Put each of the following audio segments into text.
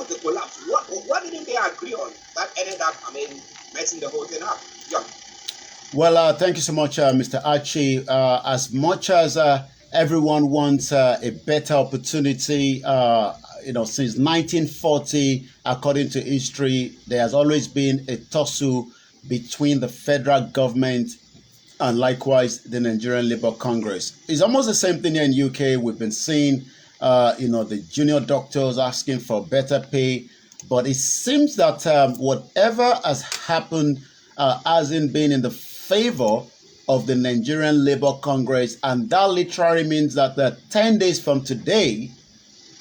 was the collapse? What didn't they agree on that ended up, messing the whole thing up? John. Well, thank you so much, Mr. Archie. As much as everyone wants a better opportunity, since 1940, according to history, there has always been a tussle between the federal government and likewise the Nigerian Labour Congress. It's almost the same thing here in UK. We've been seeing, the junior doctors asking for better pay, but it seems that whatever has happened hasn't been in the favor of the Nigerian Labour Congress, and that literally means that 10 days from today,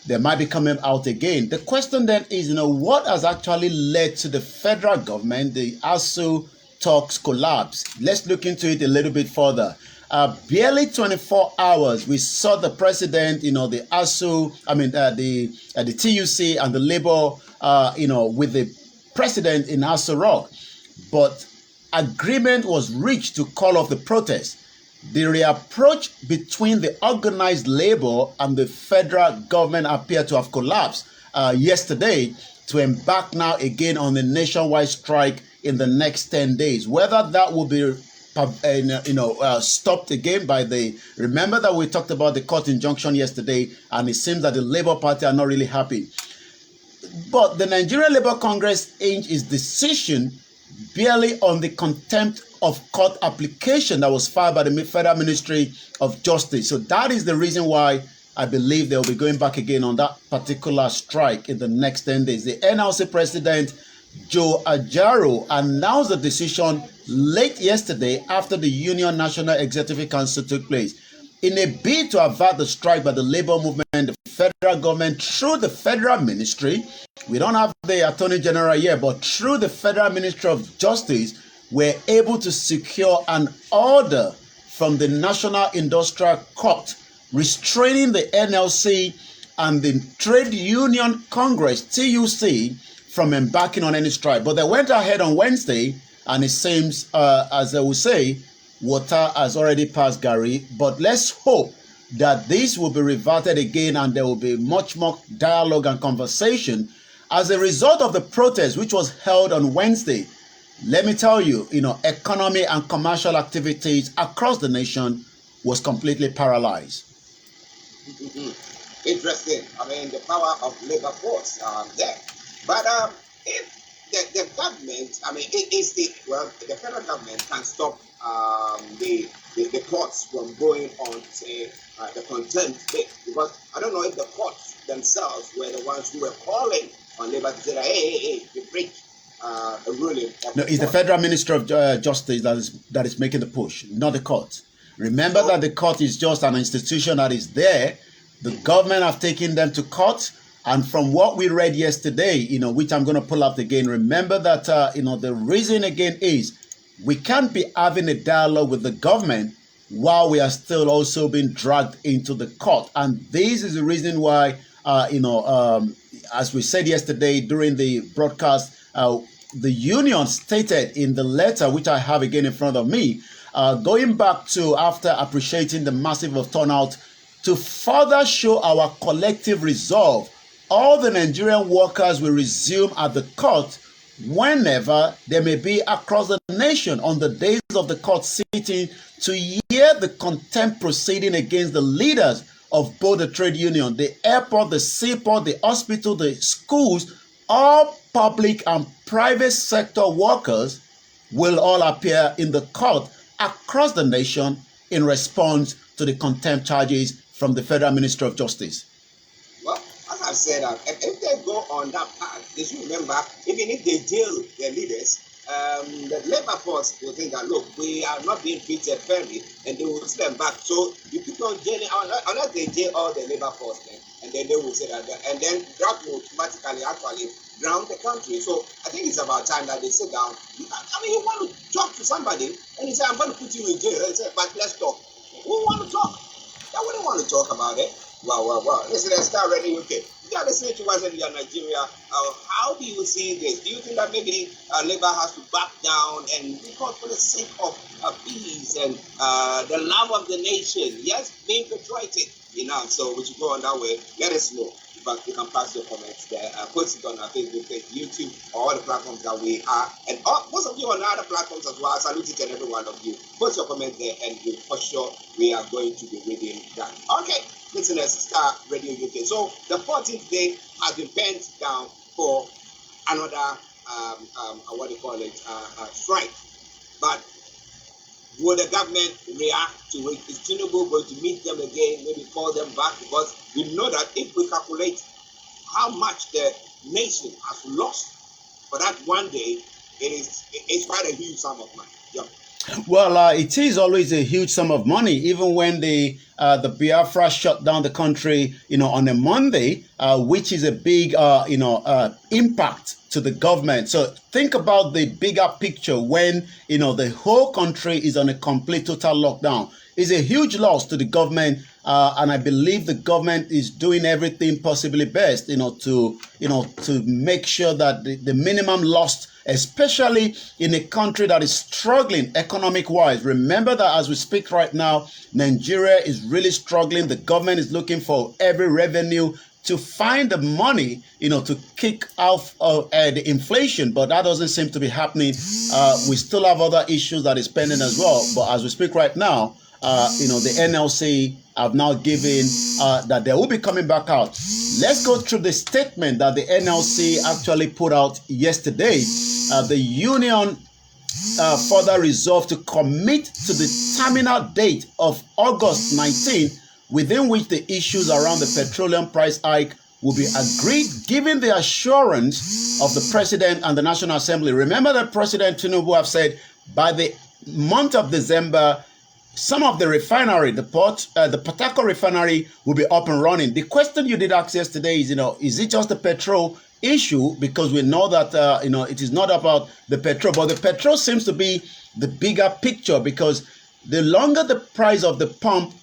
they might be coming out again. The question then is, what has actually led to the federal government, the ASU talks collapse? Let's look into it a little bit further. Barely 24 hours, we saw the president, the ASU, the TUC and the Labour, with the president in Aso Rock. But agreement was reached to call off the protest. The reapproach between the organized labor and the federal government appeared to have collapsed yesterday to embark now again on a nationwide strike in the next 10 days. Whether that will be stopped again by remember that we talked about the court injunction yesterday, and it seems that the Labour Party are not really happy. But the Nigerian Labour Congress hinged its decision barely on the contempt of court application that was filed by the Federal Ministry of Justice. So that is the reason why I believe they'll be going back again on that particular strike in the next 10 days. The NLC president, Joe Ajaro, announced the decision late yesterday after the Union National Executive Council took place. In a bid to avert the strike by the labor movement, the federal government, through the federal ministry, we don't have the Attorney General here, but through the Federal Ministry of Justice, were able to secure an order from the National Industrial Court restraining the NLC and the Trade Union Congress, TUC, from embarking on any strike. But they went ahead on Wednesday, and it seems, as they will say, water has already passed Gary. But let's hope that this will be reverted again and there will be much more dialogue and conversation as a result of the protest, which was held on Wednesday. Let me tell you, economy and commercial activities across the nation was completely paralyzed. Interesting. The power of labor force there. But if the government, the federal government can stop the courts from going on, say, the contempt bit, because I don't know if the courts themselves were the ones who were calling on labor to say, hey, you breach a ruling. No, it's the Federal Ministry of Justice that is making the push, not the court. Remember that the court is just an institution that is there. The government have taken them to court. And from what we read yesterday, which I'm going to pull up again, remember that, the reason again is we can't be having a dialogue with the government while we are still also being dragged into the court. And this is the reason why, as we said yesterday during the broadcast, the union stated in the letter, which I have again in front of me, going back to after appreciating the massive of turnout, to further show our collective resolve, all the Nigerian workers will resume at the court whenever they may be across the nation on the days of the court sitting to hear the contempt proceeding against the leaders of both the trade union, the airport, the seaport, the hospital, the schools. All public and private sector workers will all appear in the court across the nation in response to the contempt charges from the Federal Ministry of Justice. Well, as I've said, if they go on that path, they should remember, even if they jail their leaders, the labor force will think that, look, we are not being treated fairly, and they will stand back. So you keep on jailing, unless they jail all the labor force, and then they will say that, and then that will automatically actually drown the country. So I think it's about time that they sit down. You want to talk to somebody, and you say, I'm going to put you in jail. They say, but let's talk. Who want to talk? I wouldn't want to talk about it. Wow. Listen, let's start ready. Okay. You are listening to us in Nigeria. How do you see this? Do you think that maybe Labour has to back down and because for the sake of peace and the love of the nation, yes, being patriotic enough? So we should go on that way. Let us know. but you can pass your comments there. Post it on our Facebook page, YouTube, or all the platforms that we are. And most of you on other platforms as well. I salute each and every one of you. Post your comments there, and for sure we are going to be reading that. Okay, listeners, Starr Radio UK. So the 14th day has been bent down for another, strike. But will the government react to it? Is Tinubu going to meet them again, maybe call them back? Because we know that if we calculate how much the nation has lost for that one day, it's quite a huge sum of money. Yeah. Well, it is always a huge sum of money, even when the Biafra shut down the country, on a Monday, which is a big, impact to the government. So think about the bigger picture when, the whole country is on a complete total lockdown. It's a huge loss to the government, and I believe the government is doing everything possibly best, to make sure that the minimum loss, especially in a country that is struggling economic-wise. Remember that as we speak right now, Nigeria is really struggling. The government is looking for every revenue to find the money, to kick off the inflation, but that doesn't seem to be happening. We still have other issues that is pending as well. But as we speak right now, the NLC have now given that they will be coming back out. Let's go through the statement that the NLC actually put out yesterday. The union further resolved to commit to the terminal date of August 19, within which the issues around the petroleum price hike will be agreed, given the assurance of the President and the National Assembly. Remember that President Tinubu have said by the month of December, some of the refinery, the Port Harcourt refinery will be up and running. The question you did ask yesterday is, is it just the petrol issue? Because we know that, it is not about the petrol, but the petrol seems to be the bigger picture, because the longer the price of the pump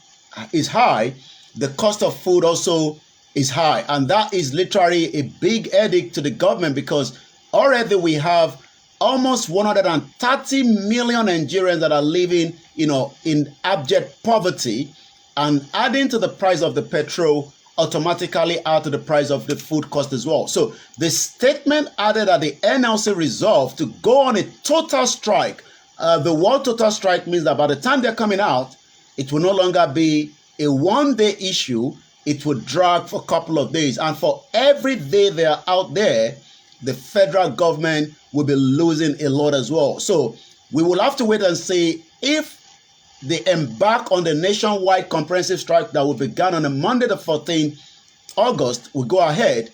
is high, the cost of food also is high. And that is literally a big edict to the government, because already we have almost 130 million Nigerians that are living, in abject poverty, and adding to the price of the petrol automatically add to the price of the food cost as well. So the statement added that the NLC resolved to go on a total strike. The word total strike means that by the time they're coming out, it will no longer be a one-day issue. It will drag for a couple of days. And for every day they are out there, the federal government will be losing a lot as well. So we will have to wait and see if they embark on the nationwide comprehensive strike that will begin on a Monday the 14th August will go ahead.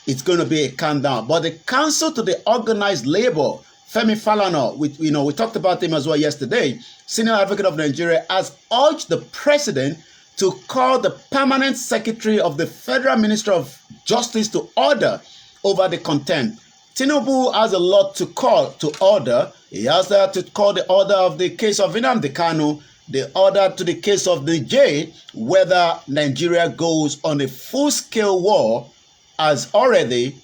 It's going to be a countdown. But the Council to the Organized Labor, Afenifere, we talked about him as well yesterday, Senior Advocate of Nigeria, has urged the President to call the Permanent Secretary of the Federal Ministry of Justice to order over the contempt. Tinubu has a lot to call to order. He has to call the order of the case of Nnamdi Kanu, the order to the case of Niger, whether Nigeria goes on a full-scale war, as already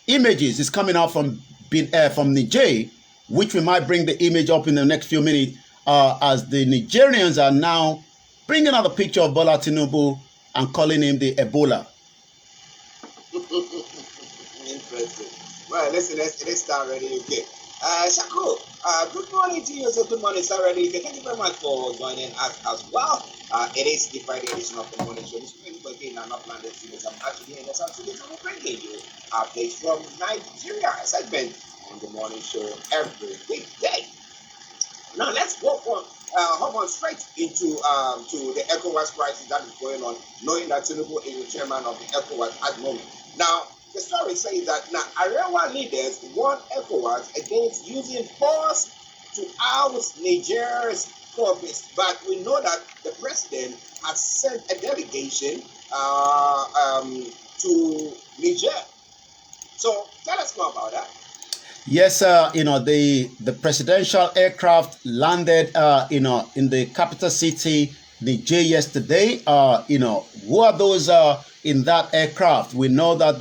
images is coming out from Niger, which we might bring the image up in the next few minutes, as the Nigerians are now bringing out a picture of Bola Tinubu and calling him the Ebola. Interesting. Well, listen, it is Starr Radio UK. Shakur, good morning to you. So good morning, Starr Radio UK. Thank you very much for joining us as well. It is the Friday edition of the morning show. This week again, I'm not planning to do some actually in the South Sudan. I'm bringing you updates from Nigeria, a segment on the morning show every weekday. Now let's hop on straight into to the ECOWAS crisis that is going on, knowing that Tinubu is the chairman of the ECOWAS at the moment. Now, the story says that Arewa leaders warned ECOWAS against using force to oust Niger's province, but we know that the president has sent a delegation to Niger. So tell us more about that. Yes, the presidential aircraft landed, in the capital city, Niger, yesterday. Who are those in that aircraft? We know that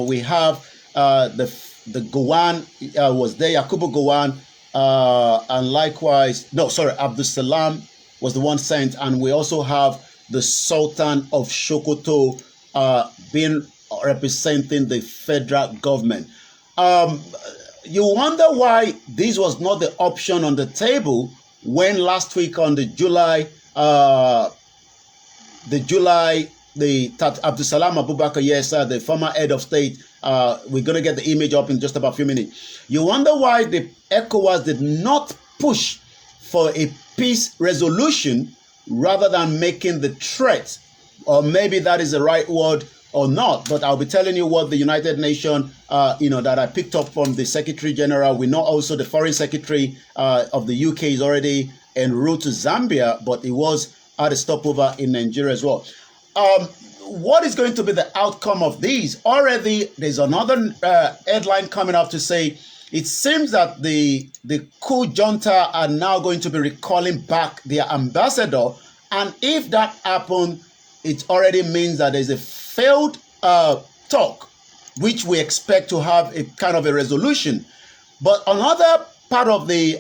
we have the Gowon was there, Yakubu Gowon, and likewise, Abdul Salam was the one sent, and we also have the Sultan of Sokoto being representing the federal government. You wonder why this was not the option on the table when last week on the Abdusalam Abubakar, yes, the former head of state, we're going to get the image up in just about a few minutes. You wonder why the ECOWAS did not push for a peace resolution rather than making the threat, or maybe that is the right word or not, but I'll be telling you what the United Nations, that I picked up from the Secretary General. We know also the Foreign Secretary of the UK is already en route to Zambia, but he was at a stopover in Nigeria as well. What is going to be the outcome of these? Already, there's another headline coming up to say it seems that the coup junta are now going to be recalling back their ambassador, and if that happens, it already means that there's a failed talk, which we expect to have a kind of a resolution. But another part of the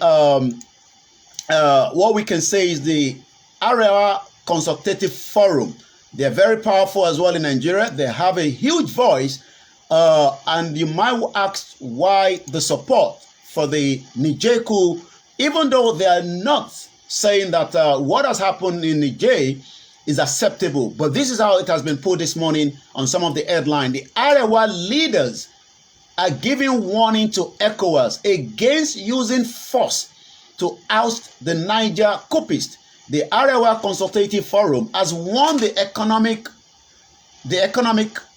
what we can say is the Area Consultative Forum. They're very powerful as well in Nigeria. They have a huge voice, and you might ask why the support for the Niger coup, even though they are not saying that what has happened in Niger is acceptable. But this is how it has been put this morning on some of the headline. The Arewa leaders are giving warning to ECOWAS against using force to oust the Niger coupists. The Arewa Consultative Forum has warned the economic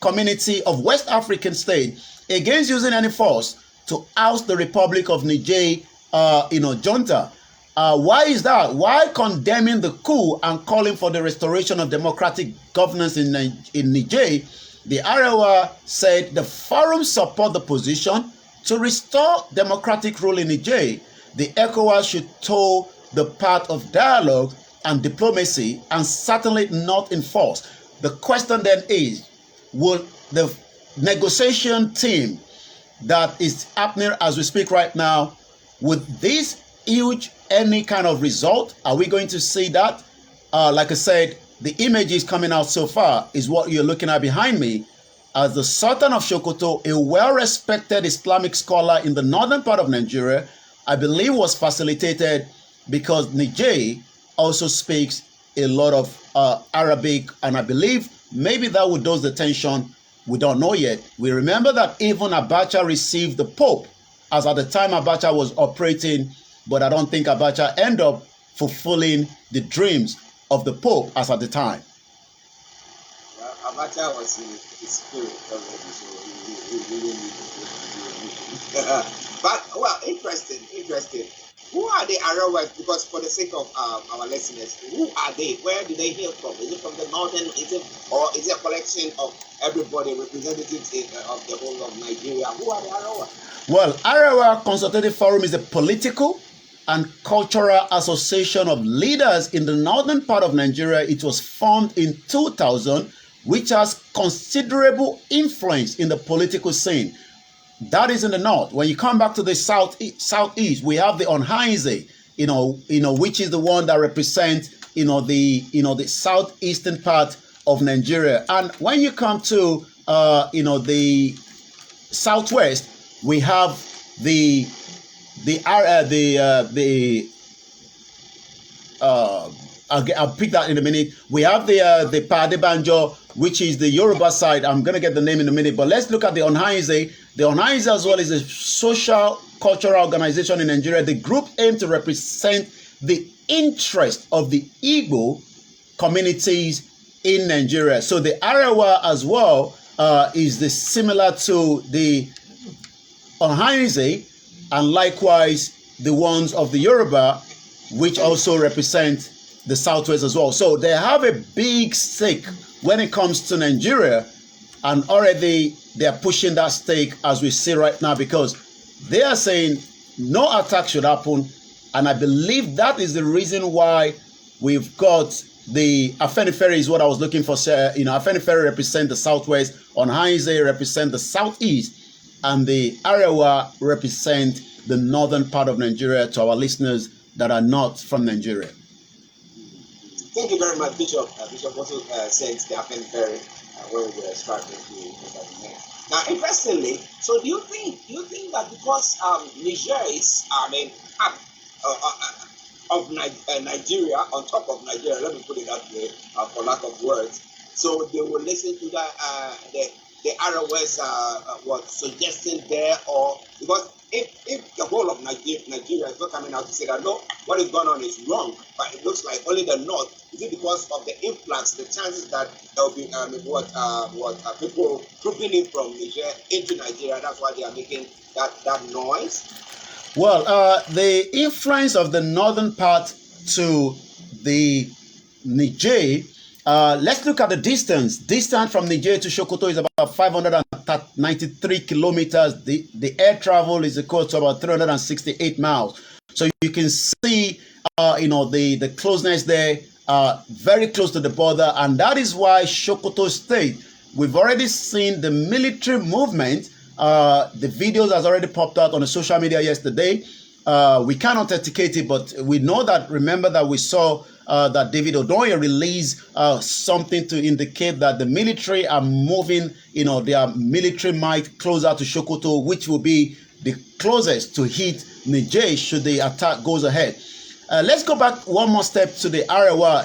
community of West African states against using any force to oust the Republic of Niger, junta. Why is that? Why condemning the coup and calling for the restoration of democratic governance in Niger? The Arewa said the forum support the position to restore democratic rule in Niger. The ECOWAS should toe the path of dialogue and diplomacy and certainly not enforce. The question then is, will the negotiation team that is happening as we speak right now, with this huge any kind of result? Are we going to see that? Like I said, the images coming out so far is what you're looking at behind me, as the Sultan of Sokoto, a well-respected Islamic scholar in the northern part of Nigeria, I believe was facilitated because Niger also speaks a lot of Arabic, and I believe maybe that would dose the tension. We don't know yet. We remember that even Abacha received the Pope, as at the time Abacha was operating, but I don't think Abacha ended up fulfilling the dreams of the Pope as at the time. Well, Abacha was in his spirit already, so he really needed to. But, well, interesting. Who are the Arawas? Because for the sake of our listeners, who are they? Where do they hail from? Is it from the northern? Or is it a collection of everybody, representatives of the whole of Nigeria? Who are the Arawa? Well, Arewa Consultative Forum is a political and cultural association of leaders in the northern part of Nigeria. It was formed in 2000, which has considerable influence in the political scene. That is in the north. When you come back to the southeast, we have the Onhaise, which is the one that represents, the southeastern part of Nigeria. And when you come to, the southwest, we have I'll pick that in a minute. We have the Padebanjo, which is the Yoruba side. I'm going to get the name in a minute, but let's look at the Onhaise. The Onhaise as well is a social cultural organization in Nigeria. The group aims to represent the interest of the Igbo communities in Nigeria. So the Arewa as well is similar to the Onhaise, and likewise the ones of the Yoruba, which also represent the Southwest as well. So they have a big stake when it comes to Nigeria, and already they are pushing that stake as we see right now, because they are saying no attack should happen. And I believe that is the reason why we've got the Afenifere is what I was looking for. Afenifere represent the Southwest, Onhaise represent the Southeast, and the Arewa represent the northern part of Nigeria, to our listeners that are not from Nigeria. Thank you very much, Bishop. Bishop also sends the Afenifere when we were striving to look at the name. Now, interestingly, so do you think that because Niger is, up Nigeria, on top of Nigeria, let me put it that way, for lack of words, so they will listen to the ROS what suggesting there, or because if the whole of Nigeria is not coming out to say that no, what is going on is wrong, but it looks like only the north, is it because of the influx, the chances that there will be people trooping in from Niger into Nigeria, that's why they are making that noise? Well, the influence of the northern part to the Niger, let's look at the distance. Distance from Niger to Sokoto is about 593 kilometers. The air travel is equal to about 368 miles. So you can see, the closeness there, very close to the border. And that is why Sokoto State, we've already seen the military movement. The videos has already popped out on the social media yesterday. We cannot authenticate it, but we know that, remember that we saw that Davido released something to indicate that the military are moving, their military might closer to Sokoto, which will be the closest to hit Niger should the attack goes ahead. Let's go back one more step to the Arewa.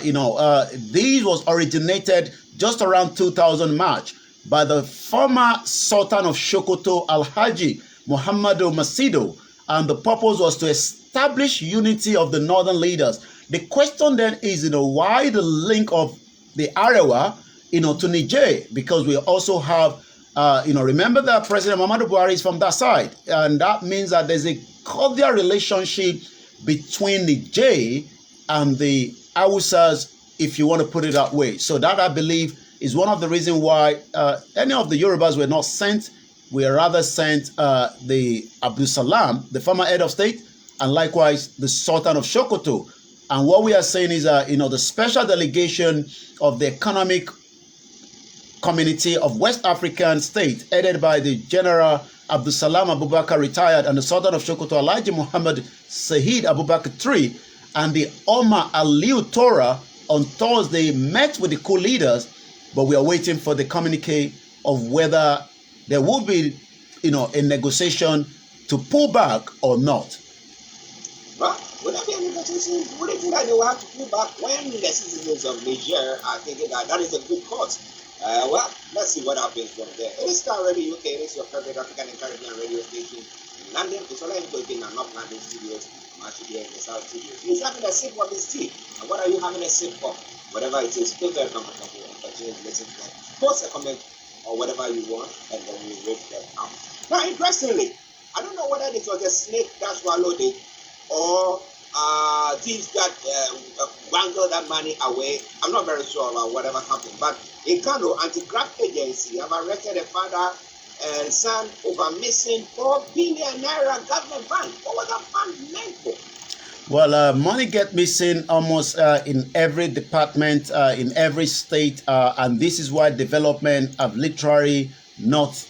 This was originated just around 2000 March by the former Sultan of Sokoto, Alhaji Muhammadu Masido, and the purpose was to establish unity of the northern leaders. The question then is, why the link of the Arewa, to Niger? Because we also have, remember that President Muhammadu Buhari is from that side, and that means that there's a cordial relationship between Niger and the Hausas, if you want to put it that way. So that, I believe, is one of the reasons why any of the Yorubas were not sent. We rather sent the Abdul Salam, the former head of state, and likewise the Sultan of Sokoto. And what we are saying is, the special delegation of the Economic Community of West African States, headed by the General Abdul Salam Abubakar retired, and the Sultan of Sokoto, Alhaji Muhammad Sahid Abubakar III, and the Omar Aliu Tora on Thursday met with the coup leaders. But we are waiting for the communique of whether there will be, a negotiation to pull back or not. Well, would there be a negotiation? Would you think that they will have to pull back when the citizens of Niger are thinking that is a good cause? Well, let's see what happens from there. It is Starr Radio UK. It is your favorite African and Caribbean radio station in London. It's all I'm talking and not London studios. I'm actually here in the South studios. He's having a sip of his tea. And what are you having a sip for? Whatever it is, feel very comfortable and continue to listen to them. Post a comment or whatever you want, and then we read them out. Now, interestingly, I don't know whether it was a snake that swallowed it or thieves that wangled that money away. I'm not very sure about whatever happened. But in Kano, anti-graft agency have arrested a father and son over missing 4 billion naira government fund. What was that fund meant for? Well, money get missing almost in every department, in every state, and this is why development have literally not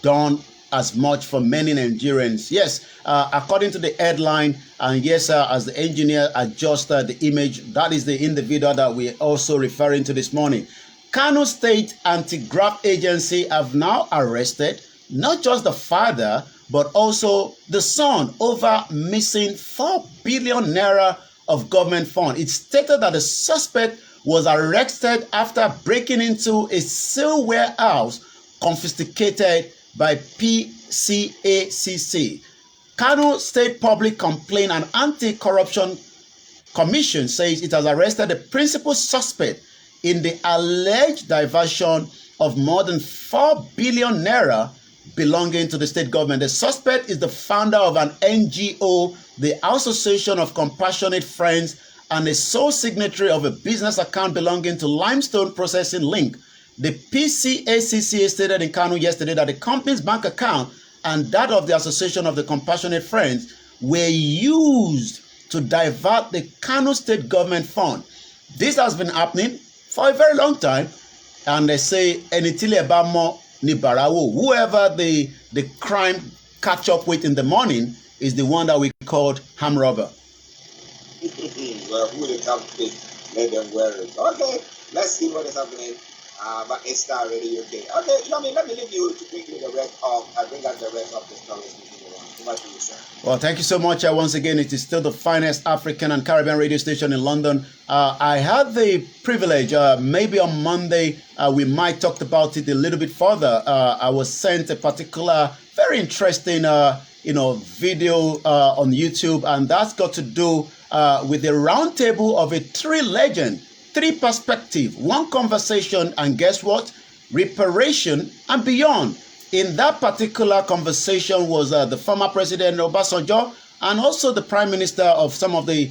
done as much for many Nigerians. Yes, according to the headline, and yes, as the engineer adjusted the image, that is the individual that we're also referring to this morning. Kano State Anti-Graft Agency have now arrested not just the father, but also the son over missing 4 billion naira of government fund. It's stated that the suspect was arrested after breaking into a sale warehouse confiscated by PCACC. Kano State Public Complaint and Anti-Corruption Commission says it has arrested the principal suspect in the alleged diversion of more than 4 billion naira belonging to the state government. The suspect is the founder of an NGO, the Association of Compassionate Friends, and a sole signatory of a business account belonging to Limestone Processing Link. The PCACC stated in Kano yesterday that the company's bank account and that of the Association of the Compassionate Friends were used to divert the Kano State government fund. This has been happening for a very long time, and they say Enitile Bamo Nibarawo, whoever the crime catch up with in the morning is the one that we called ham robber. Well, who they come to, let them wear it. Okay, let's see what is happening But it's Starr Radio UK. Okay, Yomi, let me leave you to bring you the rest of, bring us the rest of the stories. Over to you, sir. Well, thank you so much. Once again, it is still the finest African and Caribbean radio station in London. I had the privilege, maybe on Monday, we might talk about it a little bit further. I was sent a particular, very interesting, video on YouTube, and that's got to do with the roundtable of a three legend, three perspective, one conversation, and guess what? Reparation and beyond. In that particular conversation was the former president Obasanjo and also the prime minister of some of the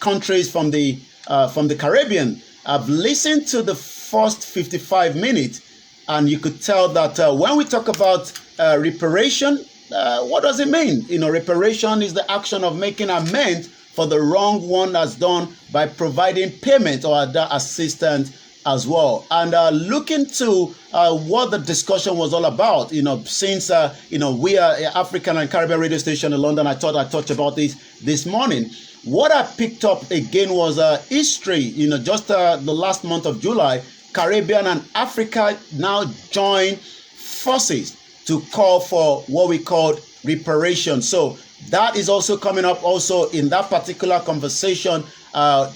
countries from the Caribbean. I've listened to the first 55 minutes, and you could tell that when we talk about reparation, what does it mean? Reparation is the action of making amends for the wrong one that's done by providing payment or other assistance as well. And looking to what the discussion was all about, since we are an African and Caribbean radio station in London, I thought I'd touch about this morning. What I picked up again was history. Just the last month of July, Caribbean and Africa now join forces to call for what we called reparation. So that is also coming up also in that particular conversation.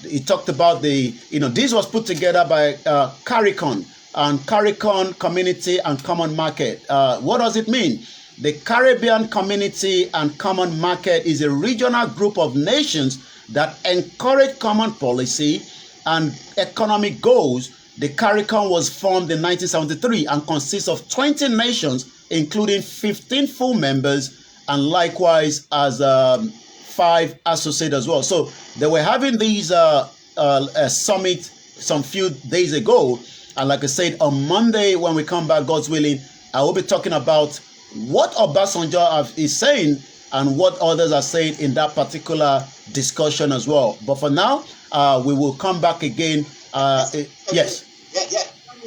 He talked about this was put together by CARICON and CARICON Community and Common Market. What does it mean? The Caribbean Community and Common Market is a regional group of nations that encourage common policy and economic goals. The CARICON was formed in 1973 and consists of 20 nations, including 15 full members, and likewise as 5 associates as well. So they were having these summit some few days ago, and like I said, on Monday when we come back, God's willing, I will be talking about what Obasanjo is saying and what others are saying in that particular discussion as well. But for now, we will come back again. Yes. Yeah.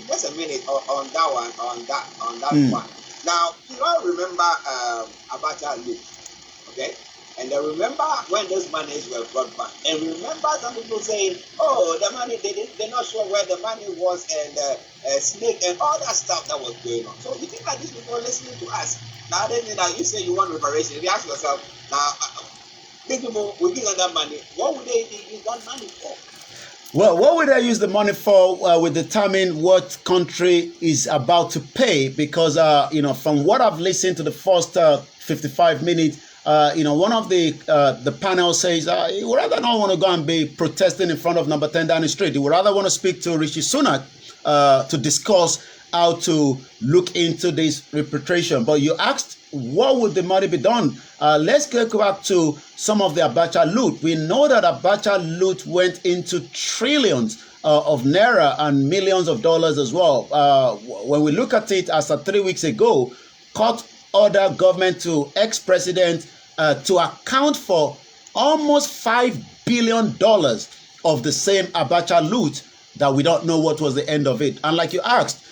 Just a minute on that one. On that one. Now, you all remember Abacha Luke, okay? And I remember when those monies were brought back. And remember some people saying, oh, the money, they're not sure where the money was, and snake and all that stuff that was going on. So you think that these people are listening to us? Now, then you say you want reparation. If you ask yourself, now, these people will give them that money. What would they use that money for? Well, what would I use the money for will determine what country is about to pay, because, from what I've listened to the first 55 minutes, one of the panel says he would rather not want to go and be protesting in front of number 10 Downing Street. He would rather want to speak to Rishi Sunak to discuss how to look into this repatriation. But you asked, what would the money be done? Let's go back to some of the Abacha loot. We know that Abacha loot went into trillions of naira and millions of dollars as well. When we look at it, as of 3 weeks ago, court ordered government to ex-president to account for almost $5 billion of the same Abacha loot that we don't know what was the end of it. And like you asked,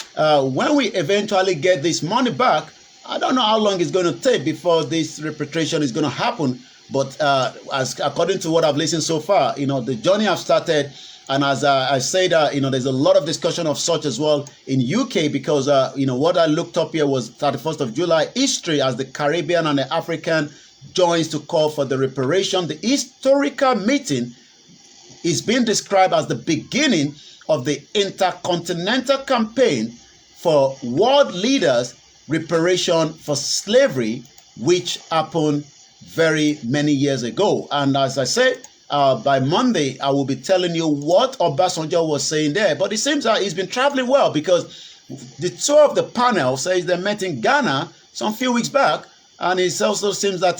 when we eventually get this money back, I don't know how long it's going to take before this repatriation is going to happen. But as according to what I've listened so far, the journey have started. And as I said, there's a lot of discussion of such as well in UK, because, what I looked up here was 31st of July, history as the Caribbean and the African joins to call for the reparation. The historical meeting is being described as the beginning of the intercontinental campaign for world leaders' reparation for slavery, which happened very many years ago. And as I said, by Monday, I will be telling you what Obasanjo was saying there. But it seems that he's been traveling well, because the two of the panel says they met in Ghana some few weeks back. And it also seems that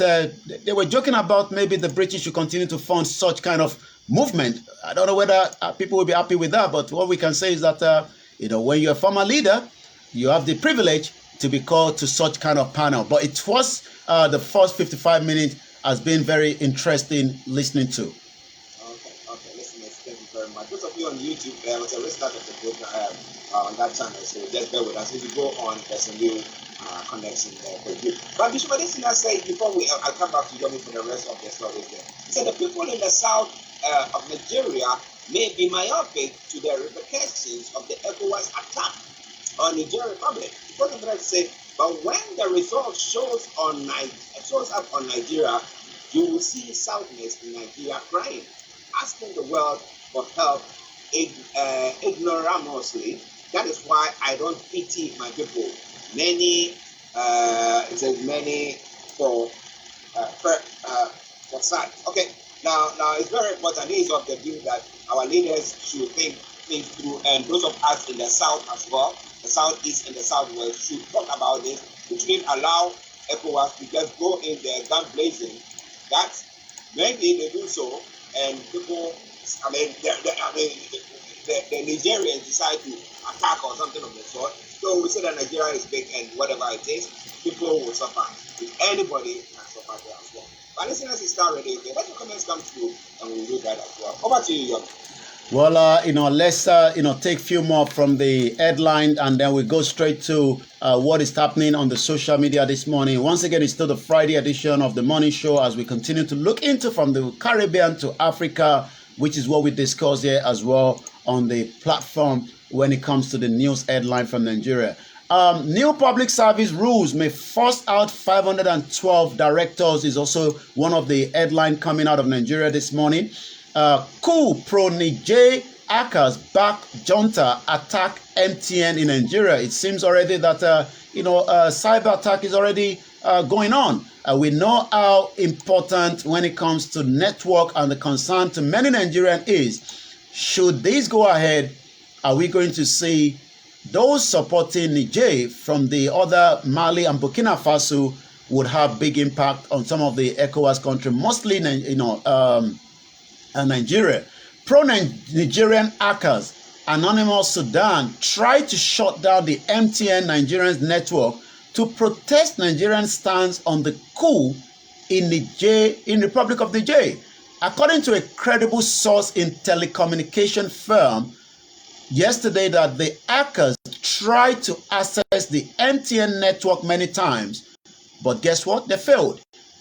they were joking about maybe the British should continue to fund such kind of movement. I don't know whether people will be happy with that. But what we can say is that, when you're a former leader, you have the privilege to be called to such kind of panel. But it was the first 55 minutes has been very interesting listening to. Okay, listeners, thank you very much. Those of you on YouTube, there was a restart of the program on that channel, so just bear with us. If you go on, there's a new connection there for you. But Bishop Adesina said, before I'll come back to Yomi for the rest of the story there. He said the people in the south of Nigeria may be myopic to the repercussions of the ECOWAS attack on Niger Republic. What I'm trying to say, but when the result shows up on Nigeria, you will see Southerners in Nigeria crying, asking the world for help ignoramously. That is why I don't pity my people. Many, it says many for side. Okay, now it's very important. It is of the view that our leaders should think things through, and those of us in the south as well, the southeast and the southwest, should talk about this. We shouldn't allow ECOWAS to just go in there gun blazing. That maybe they do so, and people, the Nigerians decide to attack or something of the sort. So we say that Nigeria is big and whatever it is, people will suffer. If anybody can suffer there as well. But listeners, it's Starr Radio. Let your comments come through and we'll do that as well. Over to you, Young. Well, let's, take a few more from the headline, and then we go straight to what is happening on the social media this morning. Once again, it's still the Friday edition of the morning show as we continue to look into from the Caribbean to Africa, which is what we discuss here as well on the platform when it comes to the news headline from Nigeria. New public service rules may force out 512 directors is also one of the headline coming out of Nigeria this morning. Coup pro-Niger hackers back junta attack MTN in Nigeria. It seems already that cyber attack is already going on. We know how important when it comes to network, and the concern to many Nigerians is, should this go ahead, are we going to see those supporting Niger from the other Mali and Burkina Faso would have big impact on some of the ECOWAS countries, mostly Nigeria. Pro-Nigerian hackers, Anonymous Sudan, tried to shut down the MTN Nigerians network to protest Nigerian stance on the coup in Niger, in Republic of Niger. According to a credible source in telecommunication firm yesterday, that the hackers tried to access the MTN network many times, but guess what? They failed.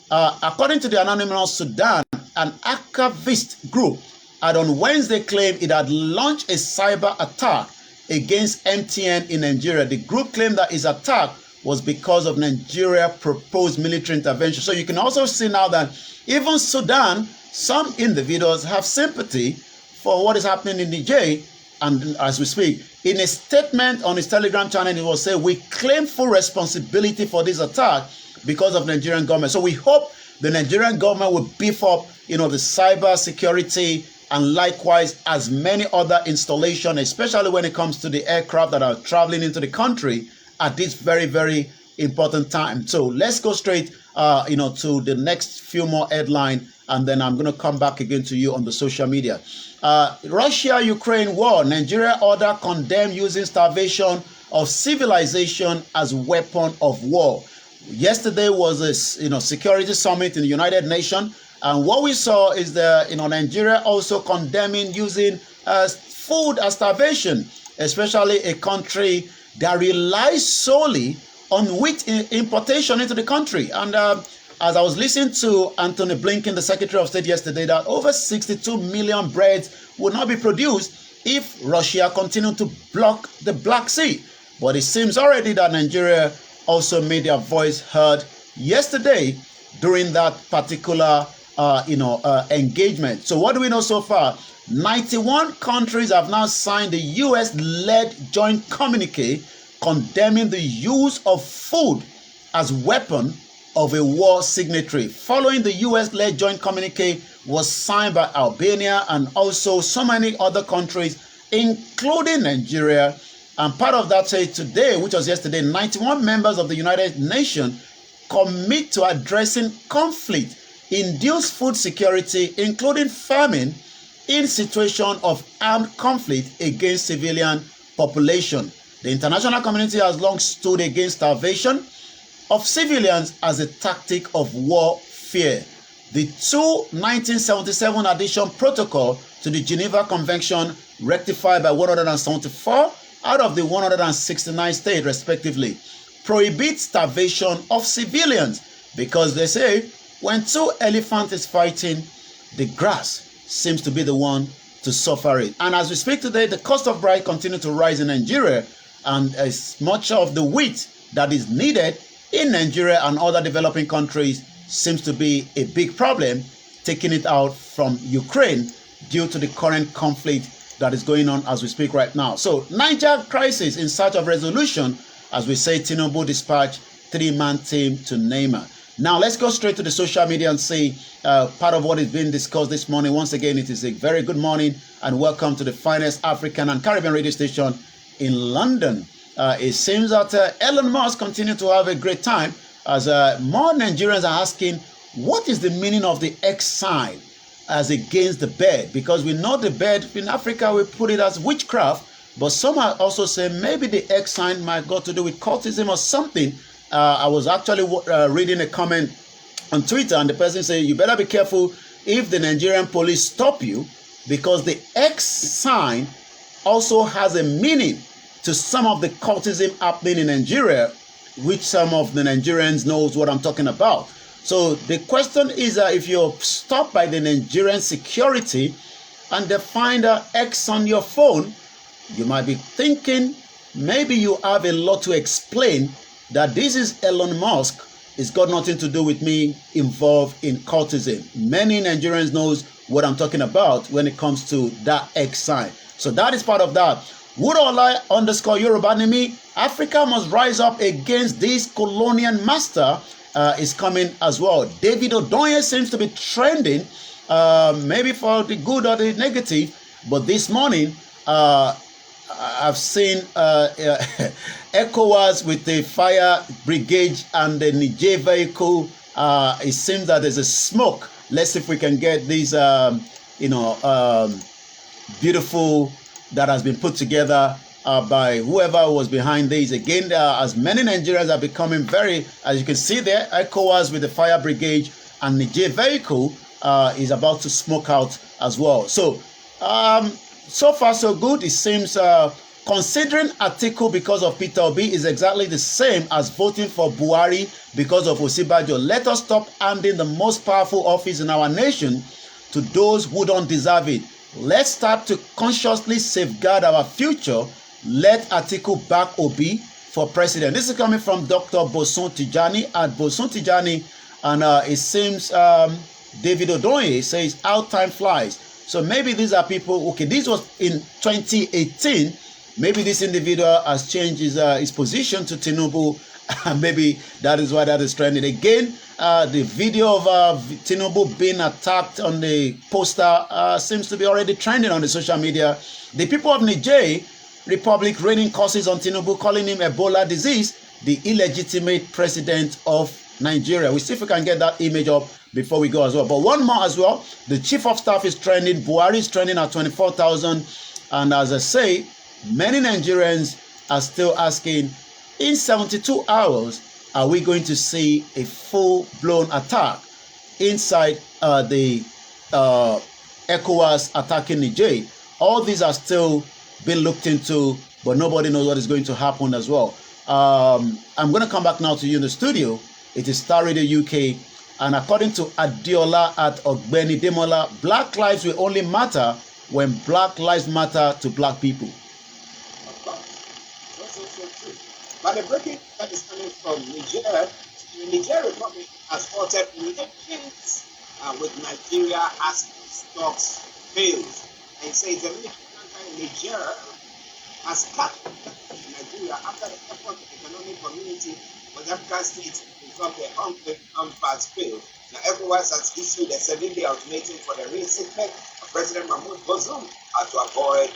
According to the Anonymous Sudan, an archivist group had on Wednesday claimed it had launched a cyber attack against MTN in Nigeria. The group claimed that its attack was because of Nigeria's proposed military intervention. So you can also see now that even Sudan, some individuals have sympathy for what is happening in Niger. And as we speak, in a statement on his Telegram channel, it was said, we claim full responsibility for this attack because of Nigerian government. So we hope the Nigerian government will beef up, the cyber security, and likewise as many other installations, especially when it comes to the aircraft that are traveling into the country at this very, very important time. So let's go straight, to the next few more headlines, and then I'm going to come back again to you on the social media. Russia-Ukraine war. Nigeria order condemn using starvation of civilization as weapon of war. Yesterday was a security summit in the United Nations, and what we saw is Nigeria also condemning using food as starvation, especially a country that relies solely on wheat importation into the country. And as I was listening to Anthony Blinken, the Secretary of State, yesterday, that over 62 million breads would not be produced if Russia continued to block the Black Sea. But it seems already that Nigeria also made their voice heard yesterday during that particular engagement. So what do we know so far? 91 countries have now signed the US-led joint communique condemning the use of food as weapon of a war signatory. Following the US-led joint communique was signed by Albania and also so many other countries, including Nigeria. And part of that says today, which was yesterday, 91 members of the United Nations commit to addressing conflict-induced food security, including famine, in situation of armed conflict against civilian population. The international community has long stood against starvation of civilians as a tactic of warfare. The two 1977 addition protocol to the Geneva Convention, rectified by 174 out of the 169 states respectively, prohibit starvation of civilians because they say when two elephants is fighting, the grass seems to be the one to suffer it. And as we speak today, the cost of rice continues to rise in Nigeria, and as much of the wheat that is needed in Nigeria and other developing countries seems to be a big problem, taking it out from Ukraine due to the current conflict that is going on as we speak right now. So, Niger Crisis in search of resolution, as we say, Tinubu dispatched 3-man team to Neymar. Now, let's go straight to the social media and see part of what is being discussed this morning. Once again, it is a very good morning and welcome to the finest African and Caribbean radio station in London. It seems that Elon Musk continues to have a great time as more Nigerians are asking, what is the meaning of the X sign as against the bird? Because we know the bird in Africa, we put it as witchcraft, but some are also saying maybe the X sign might got to do with cultism or something. I was actually reading a comment on Twitter, and the person said, you better be careful if the Nigerian police stop you, because the X sign also has a meaning to some of the cultism happening in Nigeria, which some of the Nigerians knows what I'm talking about. So the question is if you're stopped by the Nigerian security and they find an X on your phone, you might be thinking maybe you have a lot to explain, that this is Elon Musk. It's got nothing to do with me involved in cultism. Many Nigerians knows what I'm talking about when it comes to that X sign. So that is part of that. Woodola _Yorubanimi, Africa must rise up against this colonial master is coming as well. Davido seems to be trending, maybe for the good or the negative, but this morning, I've seen ECOWAS with the fire brigade and the Niger vehicle. It seems that there's a smoke. Let's see if we can get these, beautiful that has been put together by whoever was behind these. Again, as many Nigerians are becoming very, as you can see there, ECOWAS with the fire brigade and Niger vehicle is about to smoke out as well. So, so far so good. It seems considering Atiku because of Peter Obi is exactly the same as voting for Buhari because of Osibajo. Let us stop handing the most powerful office in our nation to those who don't deserve it. Let's start to consciously safeguard our future. Let Atiku back Obi for president. This is coming from Dr. Bosun Tijani at Bosun Tijani, and it seems David Odoye says how time flies. So maybe these are people, okay, this was in 2018. Maybe this individual has changed his position to Tinubu. Maybe that is why that is trending. Again, the video of Tinubu being attacked on the poster seems to be already trending on the social media. The people of Niger Republic raining curses on Tinubu, calling him Ebola disease, the illegitimate president of Nigeria. We see if we can get that image up before we go as well. But one more as well, the chief of staff is trending. Buhari is trending at 24,000. And as I say, many Nigerians are still asking, in 72 hours, are we going to see a full-blown attack inside the ECOWAS attacking Niger? All these are still being looked into, but nobody knows what is going to happen as well. I'm going to come back now to you in the studio. It is Starr Radio UK. And according to Adiola at Ogbeni Demola, black lives will only matter when black lives matter to black people. That's also true. But the breaking that is coming from Niger, the Niger Republic has halted relations with Nigeria as stocks failed. And says the military country in Niger has cut Nigeria after the effort of the economic community with African states to solve their unfast failed. Now, ECOWAS has issued a 7-day ultimatum for the reinstatement of President Mahmoud Bazoum to avoid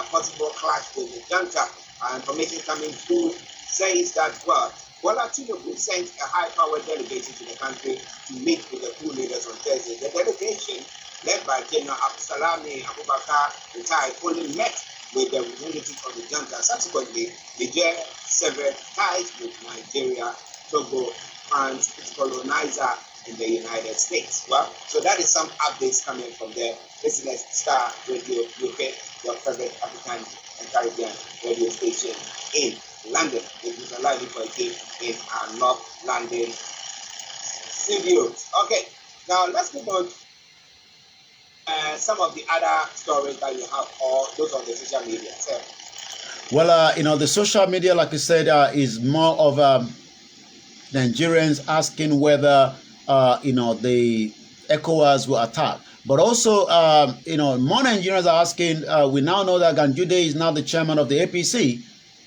possible clash with the junta. Information coming through says that, well, Bola Tinubu sent a high-powered delegation to the country to meet with the coup leaders on Thursday. The delegation, led by General Absalami Abubakar, retired, only met with the representatives of the junta. Subsequently, Niger severed ties with Nigeria, Togo, and its colonizer in the United States. Well, so that is some updates coming from there. This is Starr Radio UK, your favorite African and Caribbean radio station in London. It is a live for a game in our North London studios. Okay, now let's move on some of the other stories that you have, or those on the social media? So, Well, the social media, like I said, is more of Nigerians asking whether, the ECOWAS will attack. But also, more Nigerians are asking, we now know that Ganjude is now the chairman of the APC.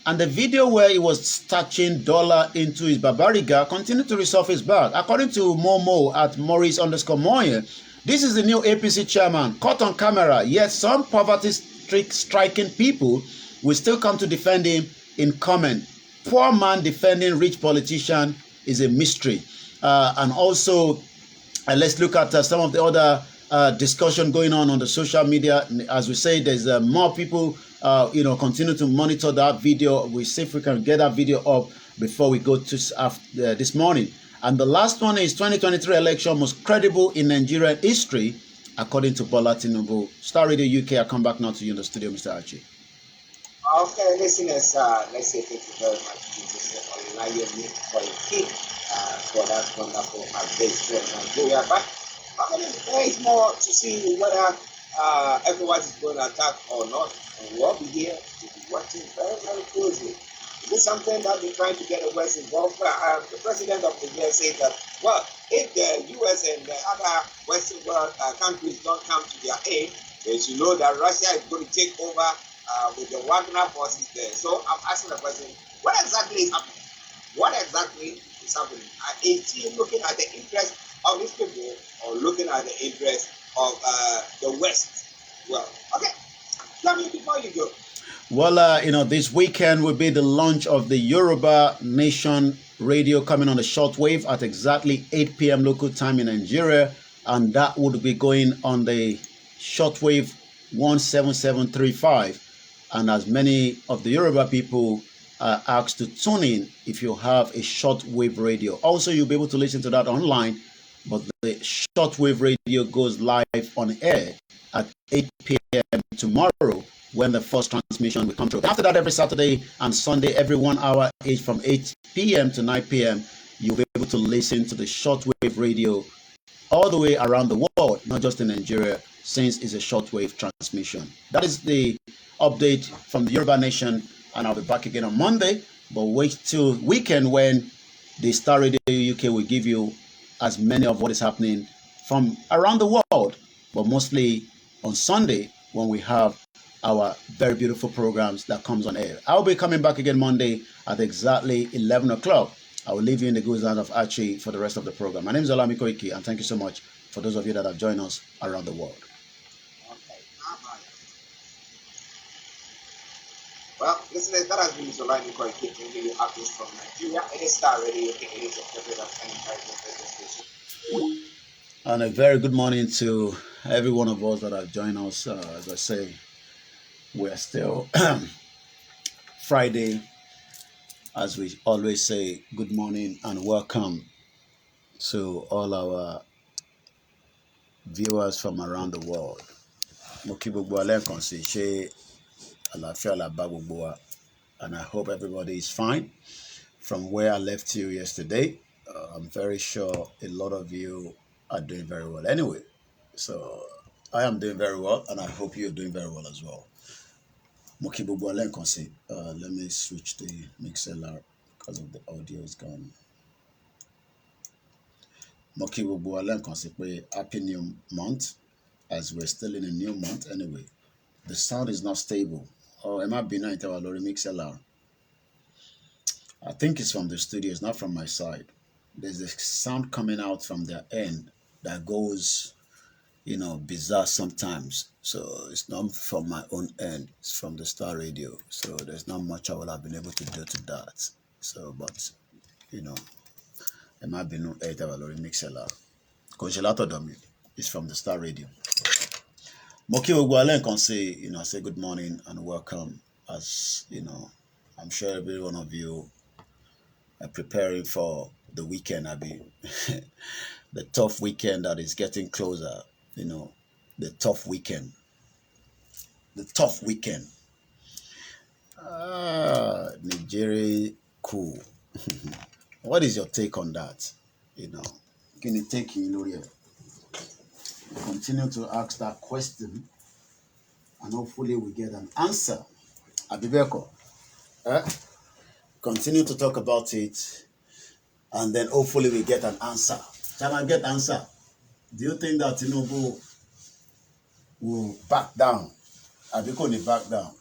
And the video where he was touching dollar into his Babariga continued to resurface back. According to Momo at Maurice_Moye, this is the new APC chairman, caught on camera, yet some poverty-stricken people will still come to defend him in comment. Poor man defending rich politician is a mystery. And also, let's look at some of the other discussion going on the social media. As we say, there's more people, continue to monitor that video. We see if we can get that video up before we go to this morning. And the last one is 2023 election most credible in Nigerian history, according to Bola Tinubu. Starr Radio UK, I come back now to you in the studio, Mr. Archie. Okay, listeners, let's say thank you very much to Mr. Koikimedia for that wonderful update from Nigeria. But there is more to see whether everyone is going to attack or not. And we'll be here to be watching very, very closely. This is something that we're trying to get the West involved. The president of the US said that, well, if the US and the other Western world countries don't come to their aid, they should know that Russia is going to take over with the Wagner forces there. So I'm asking the question, what exactly is happening? What exactly is happening? Is he looking at the interest of these people or looking at the interest of the West? Well, okay. Tell me before you go. Well, this weekend will be the launch of the Yoruba Nation Radio coming on the shortwave at exactly 8 p.m. local time in Nigeria. And that would be going on the shortwave 17735. And as many of the Yoruba people are asked to tune in if you have a shortwave radio. Also, you'll be able to listen to that online. But the shortwave radio goes live on air at 8 p.m. tomorrow, when the first transmission will come through. After that, every Saturday and Sunday, every 1 hour each from 8 p.m. to 9 p.m., you'll be able to listen to the shortwave radio all the way around the world, not just in Nigeria, since it's a shortwave transmission. That is the update from the Yoruba Nation, and I'll be back again on Monday. But wait till weekend when the Starr Radio UK will give you as many of what is happening from around the world, but mostly on Sunday when we have our very beautiful programs that comes on air. I'll be coming back again Monday at exactly 11 o'clock. I will leave you in the good hands of Archie for the rest of the program. My name is Olami Koiki, and thank you so much for those of you that have joined us around the world. Okay. Well, listeners, that has been Mr. Olami Koiki bringing you updates from Nigeria. It is Starr Radio, it is your favorite station. And a very good morning to every one of us that have joined us. As I say, we're still Friday. As we always say, good morning and welcome to all our viewers from around the world. And I hope everybody is fine. From where I left you yesterday, I'm very sure a lot of you are doing very well anyway. So I am doing very well, and I hope you're doing very well as well. Let me switch the mixer because of the audio is gone. Happy new month, as we're still in a new month anyway. The sound is not stable. Oh, am I being a mixer? I think it's from the studio, it's not from my side. There's a sound coming out from their end that goes, bizarre sometimes. So it's not from my own end, it's from the Starr Radio. So there's not much I will have been able to do to that. So, but, it might be no 8 hour lorry mixella. Congelator dummy is from the Starr Radio. Moki Ogwalen can say, say good morning and welcome. As, I'm sure every one of you are preparing for the weekend, the tough weekend that is getting closer, the tough weekend. The tough weekend. Nigeria, cool. What is your take on that? Can you take in Luria? Continue to ask that question, and hopefully we get an answer. Abibeko, continue to talk about it, and then hopefully we get an answer. Can I get answer? Do you think that Tinubu will back down? Abiko will back down.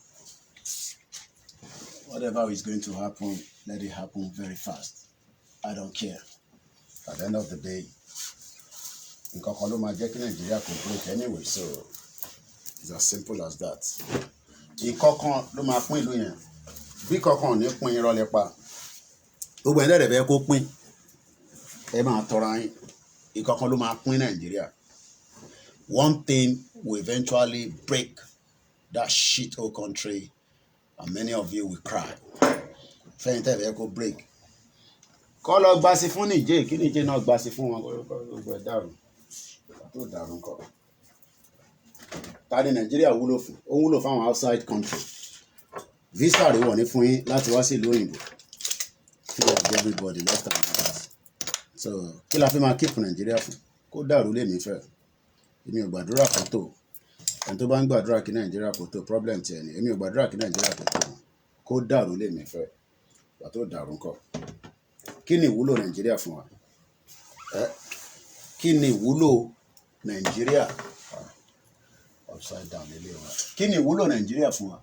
Whatever is going to happen, let it happen very fast. I don't care. At the end of the day, nǹkan kan ló máa jẹ́ kí Nàìjíríà kò break anyway, so it's as simple as that. Ìkọ̀kan ló máa pín ìlú yẹn. Bí kọ̀kan ò ní pín irọ́ lẹ́pa. Gbogbo ẹ̀dẹ̀ rẹ̀ bẹ́ẹ̀ kó pín. Ẹ máa tọra yín. Ìkọ̀kan ló máa pín Nàìjíríà. One thing will eventually break that shit whole country, and many of you will cry. Fẹ́yìn tẹ̀ bẹ́ẹ̀ kó break. Kọ́ lọ gbasi fún Niger, kí Niger náà gbasi fún wọn gbogbo ẹ̀ dàrú. Tó dàrú ńkọ́. Ta ni Nàìjíríà wúlò fún? Ó wúlò fáwọn outside country. Visa rẹ̀ wọ̀ ní fún yín láti wá sí ìlú òyìnbó. Free of everybody left and right. So kí la fi máa keep Nàìjíríà fún? Kó dàrú lèmi fẹ́. Èmi ò gbàdúrà kó tó. Ẹni tó bá ń gbàdúrà kí Nàìjíríà kó tó problem tiẹ̀ ni. Èmi ò gbàdúrà kí Nàìjíríà kó tó. Kó dàrú lèmi fẹ́. Wà tó dàrú ńkọ́. Kí ni ìwúlò Nàìjíríà fún wa? Kí ni ìwúlò Nàìjíríà? Upside down ilé wa. Kí ni ìwúlò Nàìjíríà fún wa?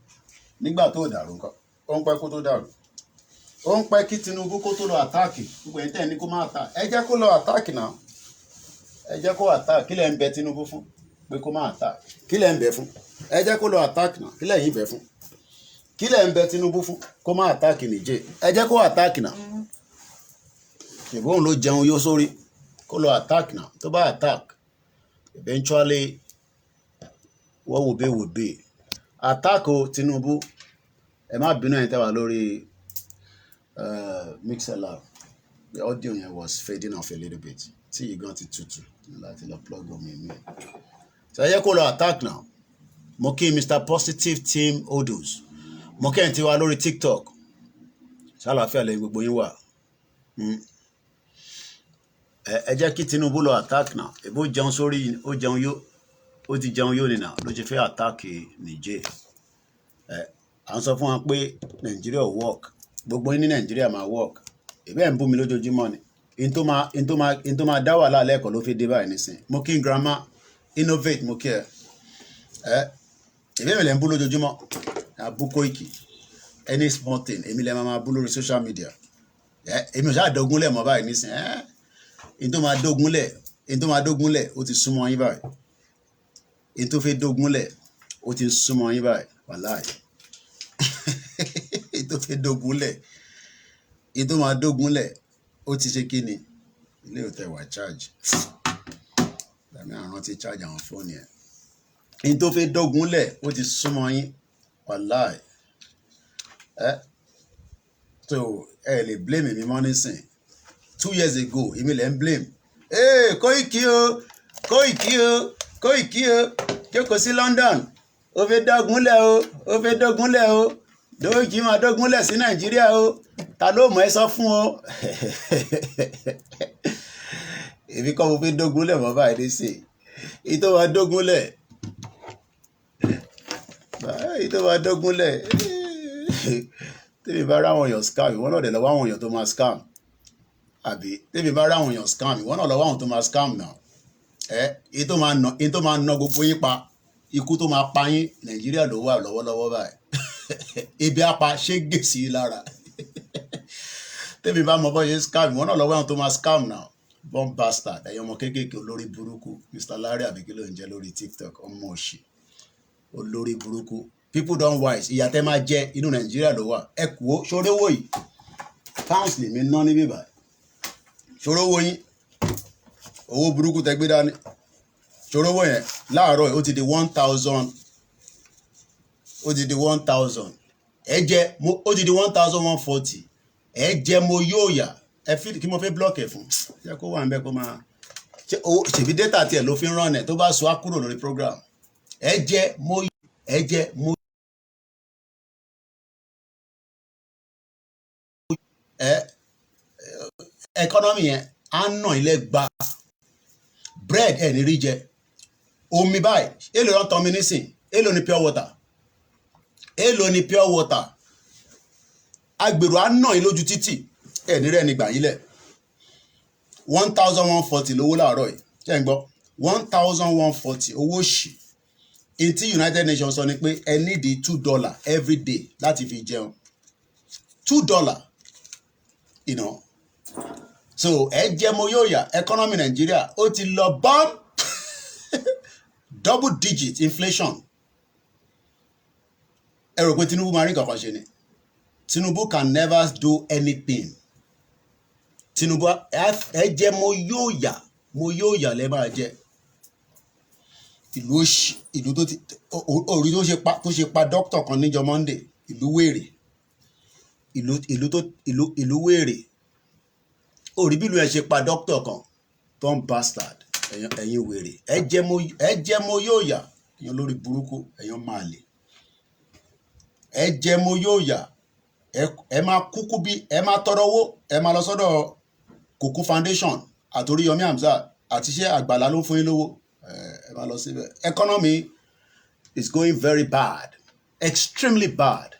Nígbà tó dàrú ńkọ́. Ó ń pẹ́ kó tó dàrú. Ó ń pẹ́ kí Tinubu kó tó lọ àtáàkì. Gbogbo ẹ̀yin tẹ́ ní kó má àtáàkì. Ẹ jẹ́ kó lọ àtáàkì náà. Ẹ jẹ́ kó àtáàkì. Kí lẹ̀ ń bẹ Tinubu fún? Pé kó má àtáàkì. Kí lẹ̀ ń bẹ fún? Ẹ jẹ́ kó lọ àtáàkì náà. Kí lẹ̀ yín bẹ fún? Kí lẹ̀ ń bẹ Tinubu fún? Kó má àtáàkì Niger. Ẹ jẹ́ kó àtáàkì náà. Ṣèbóun ló jẹun yó sórí. Kó lọ attack now. Tó bá attack, eventually what will be. Attack o Tinubu. Ẹ má bínú ẹ̀yin tẹ́ wà lórí Mixlr. The audio yẹn was fading off a little bit. Tí you got it tutu. Láti lọ plug on mi. So ẹ jẹ́ kó lọ attack now. Mo kí Mr. Positive Team Odus. Mo kí ẹ̀yin tí wà lórí TikTok. Ṣàlàáfíà lẹ́yìn gbogbo yín wà. Ẹ jẹ́ kí Tinubu lọ attack now. Èbó jẹun sórí, ó jẹun yó, ó ti jẹun yó ni now. Ló ṣe fẹ́ attack Niger. À ń sọ fún wa pé Nàìjíríà ò work. Gbogbo yín ní Nàìjíríà máa work. Èbẹ́ ń bú mi lójoojúmọ́ ni. In tó máa dá wàhálà lẹ́ẹ̀kan ló fi dé báyìí nísìn. Mo kí n grandma innovate mo kí ẹ. Èbẹ́ mi lẹ́ ń bú lójoojúmọ́. Àbú Koiki. Any small thing. Èmi lẹ́ máa bú lórí social media. Èmi ò ṣáà dógúnlẹ̀ mọ́ báyìí nísìn. In tó máa dógúnlẹ̀, ó ti súnmọ́ yín báyìí. In tó fẹ́ dógúnlẹ̀, ó ti súnmọ́ yín báyìí. Wàláì. In tó fẹ́ dógúnlẹ̀, in tó máa dógúnlẹ̀, ó ti ṣe kí ni? Ilé ò tẹ̀ wá charge. Dàmí àrùn ti charge àwọn fóònù yẹn. In tó fẹ́ dógúnlẹ̀, ó ti súnmọ́ yín. Wàláì. So ẹ lè blame mi mọ́ nísìn. 2 years ago, èmi lè ń blame. Koiki o, jókòó sí London. Ó fẹ́ dógúnlẹ̀ o. Dóòjì máa dógúnlẹ̀ sí Nàìjíríà o. Ta ló mọ̀ ẹ́ sọ fún o? Èmi kọ́ mo fẹ́ dógúnlẹ̀ mọ́ báyìí dé sí. Ìtò máa dógúnlẹ̀. Tèmi bá ráwọn èèyàn scam, ìwọ náà dẹ̀ lọ́wọ́ àwọn èèyàn tó máa scam. Àbí tèmi bá ráwọn èèyàn scam, ìwọ náà lọ́wọ́ àwọn tó máa scam náà. Èyí tó máa ná gbogbo yín pa, ikú tó máa pa yín, Nàìjíríà ló wà lọ́wọ́lọ́wọ́ báyìí. Ebi apa ṣé gèsì lára. Tèmi bá mọ bọ́ ṣe scam, ìwọ náà lọ́wọ́ àwọn tó máa scam náà. Bomb bastard, ẹ̀yin ọmọ kéékèèké olórí burúkú, Mr. Larry àbí kí ló ń jẹ́ lórí TikTok, ọmọ òṣì. Olórí burúkú. People don't wise. Ìyà tẹ́ máa jẹ inú Nàìjíríà ló wà. Ẹ kú ó, ṣoré wò yìí. Pounds lè mi ná níbí báyìí. Ṣoré wò yín. Owó burúkú tẹ́ gbé dání. Ṣoré wò yẹn. Láàárọ̀ ó ti di 1,000. Ó ti di 1,000. Ẹ jẹ́ ó ti di 1,140. Ẹ jẹ́ mo yóò yà. Ẹ fi kí mo fẹ́ block ẹ̀ fún. Ṣé kó wà ń bẹ́ kó máa. Ṣèbí data tiẹ̀ ló fi ń rán ẹ̀ tó bá sọ á kúrò lórí program. Ẹ jẹ́ mo. Economy yẹn á nà ilé gba bread ẹ̀ ní rí jẹ omi báyìí èlò ló ń tọ́ mi nísìn èlò ní pure water èlò ní pure water agbèrò á nà yín lójú títì ẹ̀ ní rẹ̀ ní gbà yín lẹ̀ 1140 lówó láàárọ̀ yìí ṣé ń gbọ́ 1140 owó òṣì ètí United Nations sọ ni pé ẹ nídìí $2 every day láti fi jẹun $2 you know so ẹ jẹ́ mo yóò yà economy Nigeria ó ti lọ bọ́m double digit inflation ẹ rò pé Tinubu máa rí nǹkan kan ṣe ni Tinubu can never do anything Tinubu ẹ jẹ́ mo yóò yà lẹ́ máa jẹ́ ìlú tó ti orí tó ṣe pa dókítà kan níjọ́ Monday ìlú wèrè ìlú wèrè orí bí ìlú ẹ ṣe pa dókítà kan tom bastard ẹ̀yin wèrè ẹ jẹ́ mo yóò yà ẹ̀yin lórí burúkú ẹ̀yin máa lè ẹ jẹ́ mo yóò yà ẹ máa kúkú bí ẹ máa tọrọ owó ẹ máa lọ sọ́dọ̀ Kùkú foundation àtòrí Yomi Hamzat àti iṣẹ́ àgbàlá ló ń fún yín lówó ẹ máa lọ síbẹ̀. Economy is going very bad, extremely bad.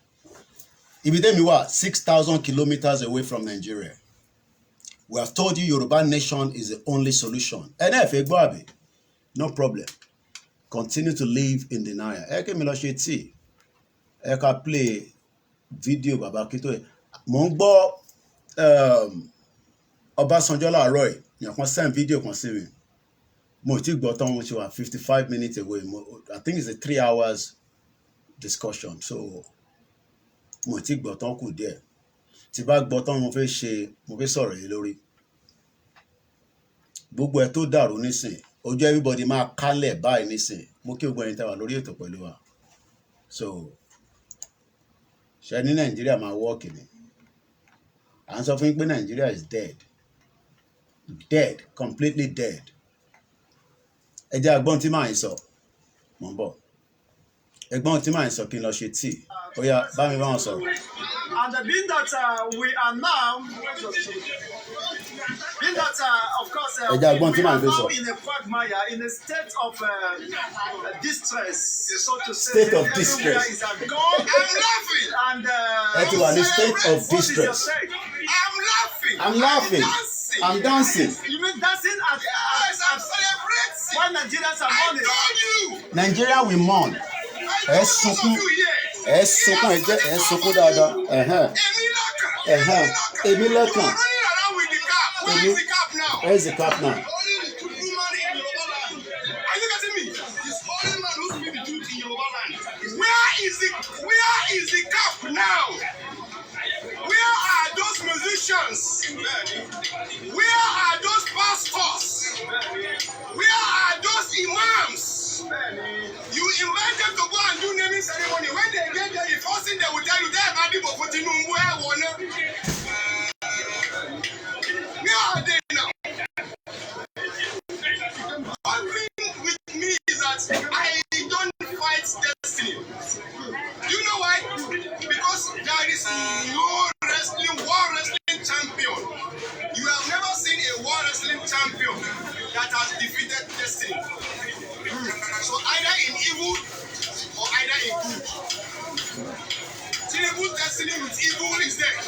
Ibi tẹ́mi wà 6,000 kilometers away from Nigeria. We have told you Yoruba nation is the only solution. Ẹ náà fẹ́ gbọ́ àbí? No problem. Continue to live in denial. Ẹ kí mi lọ ṣe tíì. Ẹ ká play video bàbá Akíntóyè. Mo ń gbọ́ Ọbásanjọ́ láàárọ̀ yìí. Yàn kan send video kan sí mi. Mo ti gbọ́ tán mo ṣe wà 55 minutes away. I think it's a 3 hours discussion. So mo ti gbọ́ tán kù díẹ̀. Tí bá gbọ́ tán mo fẹ́ sọ̀rọ̀ yìí lórí. Gbogbo ẹ tó dàrú nísìn. Ojú everybody máa kálẹ̀ báyìí nísìn. Mo kí gbogbo ẹni tẹ́ wà lórí ètò pẹ̀lú wa. So ṣe ní Nàìjíríà máa wọ́ọ̀kì ni. À ń sọ fún yín pé Nàìjíríà is dead. Dead, completely dead. Ẹ jẹ́ agbọ́n tí màá ń sọ. Mo ń bọ̀. Ẹgbọ́n tí màá ń sọ kí n lọ ṣe tíì. Ó yá, bá mi bá wọn sọ̀rọ̀. And being that we are now, of course, we are now in a quagmire, in a state of distress, so to say. State of distress. Is gone. I'm laughing. And you are in a state of distress. I'm laughing. I'm dancing. You mean dancing at celebrating? Why Nigerians are mourning? I told you. Nigeria will mourn. Ẹ sunkún dáadáa. Èmi lọ́kàn. Where's the cap now? Are you getting me? This holy man who's been doing in Yoruba land. Where is the cap now? Where are those musicians? Where are those pastors? Where are those imams? You invite them to go and do naming ceremony. When they get there, the first thing they will tell you, where are they now? One thing with me is that I don't fight destiny. You know why? Because there is no world wrestling champion. You have never seen a world wrestling champion that has defeated destiny. So either in evil or either in good. Tinubu's destiny with evil is there.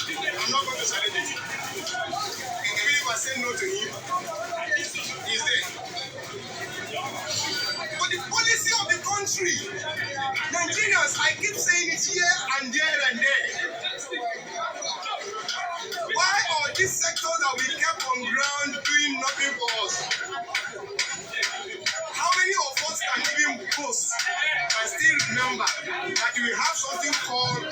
I'm not going to challenge it. Even if I say no to him, he's there. But the policy of the country, Nigerians, I keep saying it here and there and there. Why are these sectors that we kept on ground doing nothing for us? How many of us can even boast and still remember that we have something called